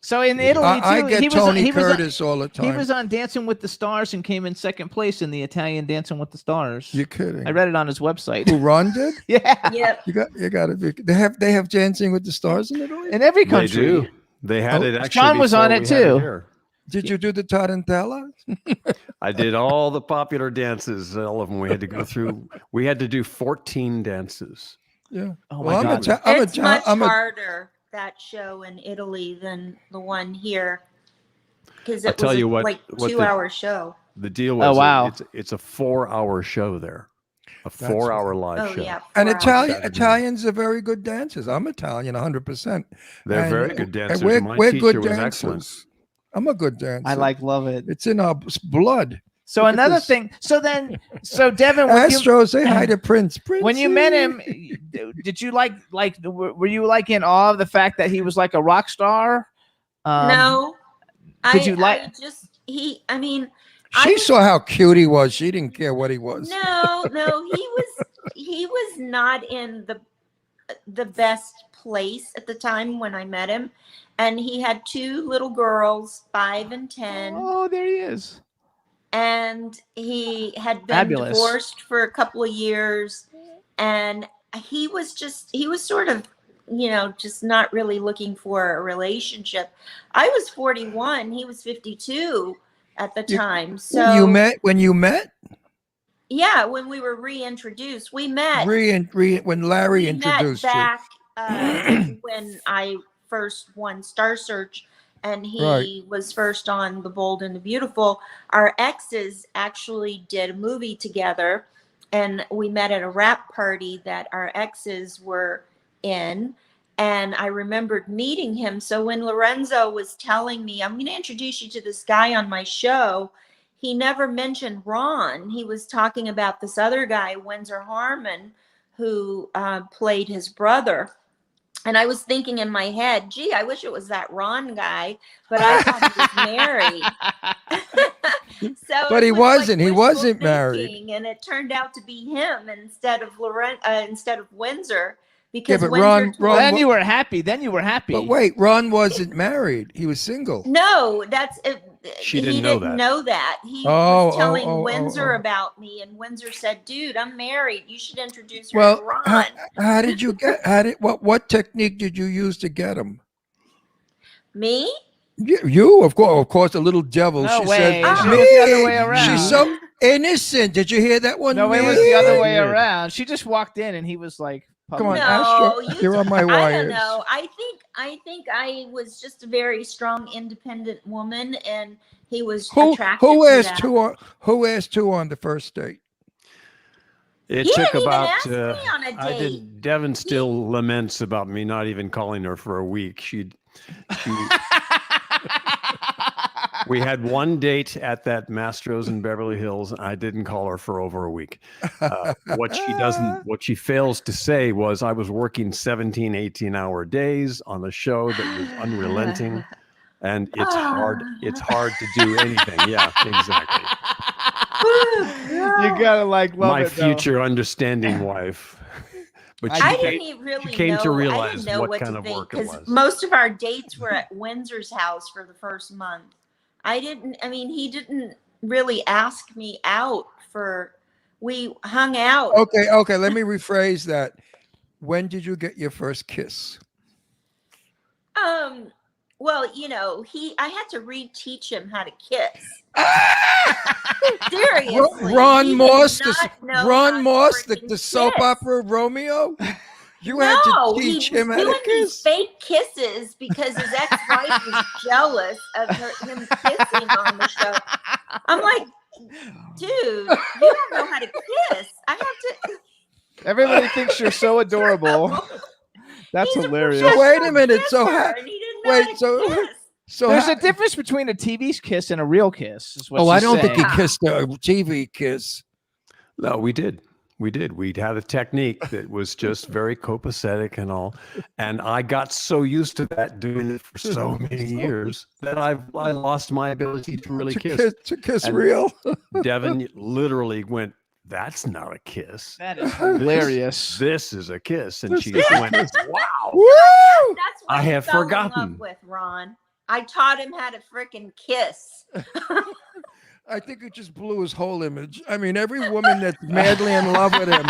So in Italy, too, I get Tony he was on- Curtis all the time. He was on Dancing with the Stars and came in second place in the Italian Dancing with the Stars. You're kidding. I read it on his website. Who, Ron did? Yeah, Yep. You got to be. They have Dancing with the Stars in Italy. in every they country. do. They had Oh, it actually. John was on before it we had too. here. Did you do the Tarantella? I did all the popular dances, all of them. We had to go through. We had to do 14 dances. Yeah. Oh Well, my God. It's much harder, that show in Italy, than the one here. Because I'll it tell was you what like the- 2-hour show. The deal Oh, was, wow. it's a 4-hour show there, a 4-hour live Oh, show. yeah. And 4 hours. Italians are very good dancers. I'm Italian, 100%. They're And- very good and dancers. My we're teacher good was dancers. excellent. I'm a good dancer. I love it. It's in our blood. So Look at another this. thing. So Devin, when you, Astro, say hi to Prince. when you met him, did you were you like in awe of the fact that he was like a rock star? No. did you like- I mean, She saw how cute he was. She didn't care what he was. no, he was not in the best place at the time when I met him. And he had 2 little girls, 5 and 10. Oh, there he is. And he had been Fabulous. divorced for a couple of years. And he was sort of, just not really looking for a relationship. I was 41. He was 52 at the time. So When you met? Yeah, when we were reintroduced, we met. When Larry we introduced met you. back when I first won Star Search, and he Right. was first on The Bold and the Beautiful. Our exes actually did a movie together, and we met at a rap party that our exes were in. And I remembered meeting him. So when Lorenzo was telling me, I'm going to introduce you to this guy on my show, he never mentioned Ron. He was talking about this other guy, Windsor Harmon, who played his brother. And I was thinking in my head, gee, I wish it was that Ron guy, but I thought he was married. So But he was wasn't. like He wasn't wishful married. thinking, and it turned out to be him instead of Windsor, Yeah, because but Windsor told Then you were happy. Then you were happy. But wait, Ron wasn't married. He was single. No, that's She he didn't know that. He Oh, was telling oh, Windsor oh. about me, and Windsor said, "Dude, I'm married. You should introduce her Well, to Ron." how did you get? What technique did you use to get him? Me? You, of course, the little devil. No she way. said, It was "Me." the other way around. She's so innocent. Did you hear that one? No, it Me? was the other way Yeah. around. She just walked in and he was like, Come on, No, Astro, you're on my I don't wires. know. I think I was just a very strong, independent woman, and he was attracted Who to asked that. who asked who on the first date? It He took didn't even about. ask me on a I date. didn't. Devin still laments about me not even calling her for a week. She We had one date at that Mastro's in Beverly Hills. I didn't call her for over a week. What she fails to say was I was working 17, 18-hour days on a show that was unrelenting. And it's hard to do anything. Yeah, exactly. you gotta like love My it, though. future understanding wife. But I she didn't really came to know. I realize didn't know what what kind to of think, work it because was. most of our dates were at Windsor's house for the first month. He didn't really ask me out we hung out. Okay. Let me rephrase that. When did you get your first kiss? Well, I had to reteach him how to kiss. Seriously. Ron he did Moss, not know how Ron to Moss, freaking the soap kiss. opera Romeo. You had to teach he was him how to doing these kiss. fake kisses because his ex-wife was jealous of him kissing on the show. I'm like, dude, you don't know how to kiss. I have to. Everybody thinks you're so adorable. That's He's a hilarious. So wait a minute. kisser, So and he didn't know how to kiss. There's a difference between a TV kiss and a real kiss. Is what I she's don't think saying. he kissed a TV kiss. No, we did. We'd had a technique that was just very copacetic and all. And I got so used to that, doing it for so many years, that I lost my ability to really kiss. To kiss And real. Devin literally went, "That's not a kiss. That is hilarious. This is a kiss." And she just went, "Wow." Woo! That's what I he have fell in forgotten. love with Ron. I taught him how to freaking kiss. I think it just blew his whole image. I mean, every woman that's madly in love with him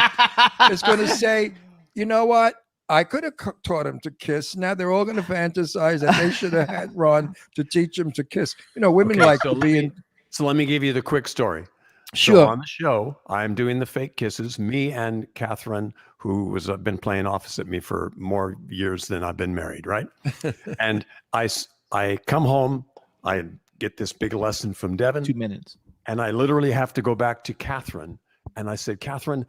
is going to say, you know what? I could have taught him to kiss. Now they're all going to fantasize that they should have had Ron to teach him to kiss. Women Okay, like so to be in. So let me give you the quick story. Sure. So on the show, I'm doing the fake kisses. Me and Catherine, who was been playing opposite me for more years than I've been married, right? And I come home, I get this big lesson from Devin. 2 minutes. And I literally have to go back to Catherine. And I said, "Catherine,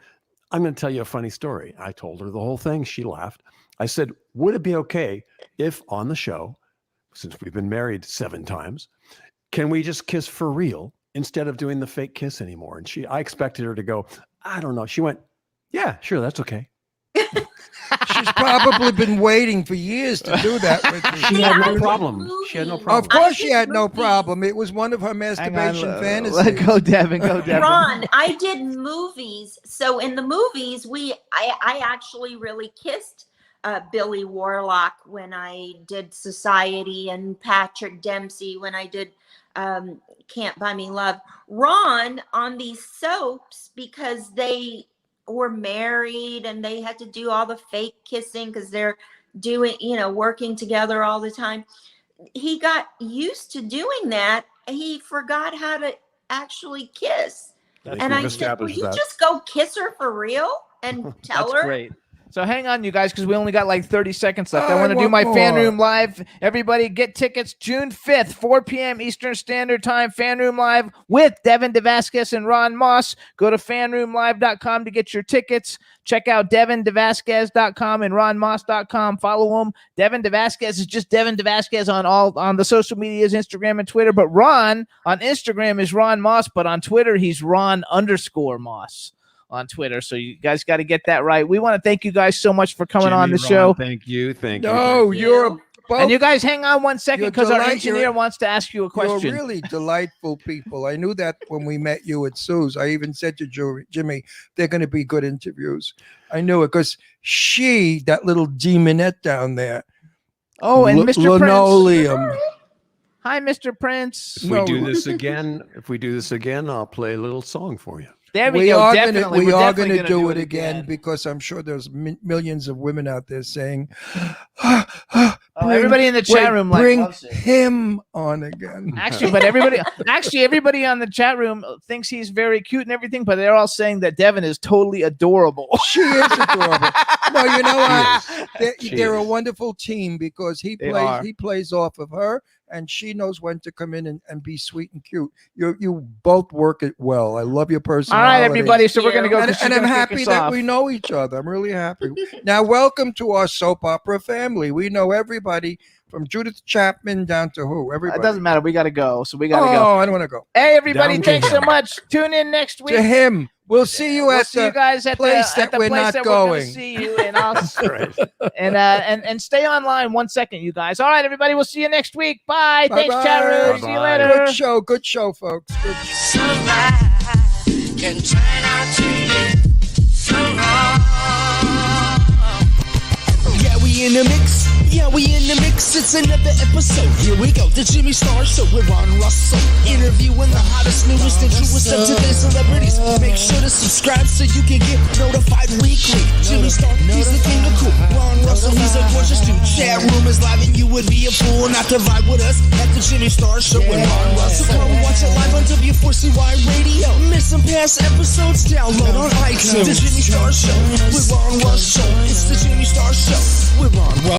I'm going to tell you a funny story." I told her the whole thing. She laughed. I said, "Would it be okay if on the show, since we've been married 7 times, can we just kiss for real instead of doing the fake kiss anymore?" And I expected her to go, "I don't know." She went, "Yeah, sure. That's okay." She's probably been waiting for years to do that with me. She had no problem. She had no problem. Of course, she did had no movies. problem. It was one of her masturbation fantasies. Let go, Devin. Go, Devin. Ron, I did movies. So in the movies, I actually really kissed Billy Warlock when I did Society, and Patrick Dempsey when I did Can't Buy Me Love. Ron on these soaps, because they were married and they had to do all the fake kissing because they're doing, working together all the time. He got used to doing that. He forgot how to actually kiss. And I said, "Will you just go kiss her for real and tell That's her?" great. So hang on, you guys, because we only got like 30 seconds left. I want to do want my fan more. room live. Everybody get tickets June 5th, 4 p.m. Eastern Standard Time, fan room live with Devin DeVasquez and Ron Moss. Go to fanroomlive.com to get your tickets. Check out DevinDeVasquez.com and RonMoss.com. Follow him. Devin DeVasquez is just Devin DeVasquez on the social medias, Instagram and Twitter. But Ron on Instagram is Ron Moss, but on Twitter he's Ron_Moss. On Twitter, so you guys got to get that right. We want to thank you guys so much for coming on the show. Thank you. No, you're both. And you guys hang on one second You're because our delight- engineer you're- wants to ask you a question. You're really delightful people. I knew that when we met you at Sue's. I even said to Jimmy, they're going to be good interviews. I knew it because that little demonette down there. Oh, and Mr. Prince. Linoleum. Hi, Mr. Prince. If we do this again, I'll play a little song for you. There we We go. are Definitely. going We're to definitely gonna do it again because I'm sure there's millions of women out there saying, everybody in the chat room bring loves it. him on again. Actually, everybody on the chat room thinks he's very cute and everything, but they're all saying that Devin is totally adorable. She is adorable. No, you know what? She They're a is. wonderful team because he plays off of her, and she knows when to come in and be sweet and cute. You both work it well. I love your personality. All right, everybody. So we're going to go. And I'm happy that we know each other. I'm really happy. Now, welcome to our soap opera family. We know everybody from Judith Chapman down to who? Everybody. It doesn't matter. We got to go. So we got to go. Oh, I don't want to go. Hey, everybody. Down to Thanks so him. much. Tune in next week. To him. We'll see you at you guys at place the, that at the we're place not that we're gonna going. see you, and I'll Right. and stay online 1 second, you guys. All right, everybody. We'll see you next week. Bye. Thanks, Bye-bye. chat room. See you Bye-bye. later. Good show, folks. Good Can turn out to be so wrong. Yeah, we in the mix. Yeah, we in the mix. It's another episode. Here we go. The Jimmy Star Show with Ron Russell. Interviewing the hottest, newest, and truest of today's celebrities. Make sure to subscribe so you can get notified weekly. Jimmy Star, he's the king of cool. Ron Russell, he's a gorgeous dude. Chat room is live and you would be a fool not to vibe with us at the Jimmy Star Show with Ron Russell. Come watch it live on W4CY Radio. Miss some past episodes, download on iTunes. The Jimmy Star Show with Ron Russell. It's the Jimmy Star Show with Ron Russell.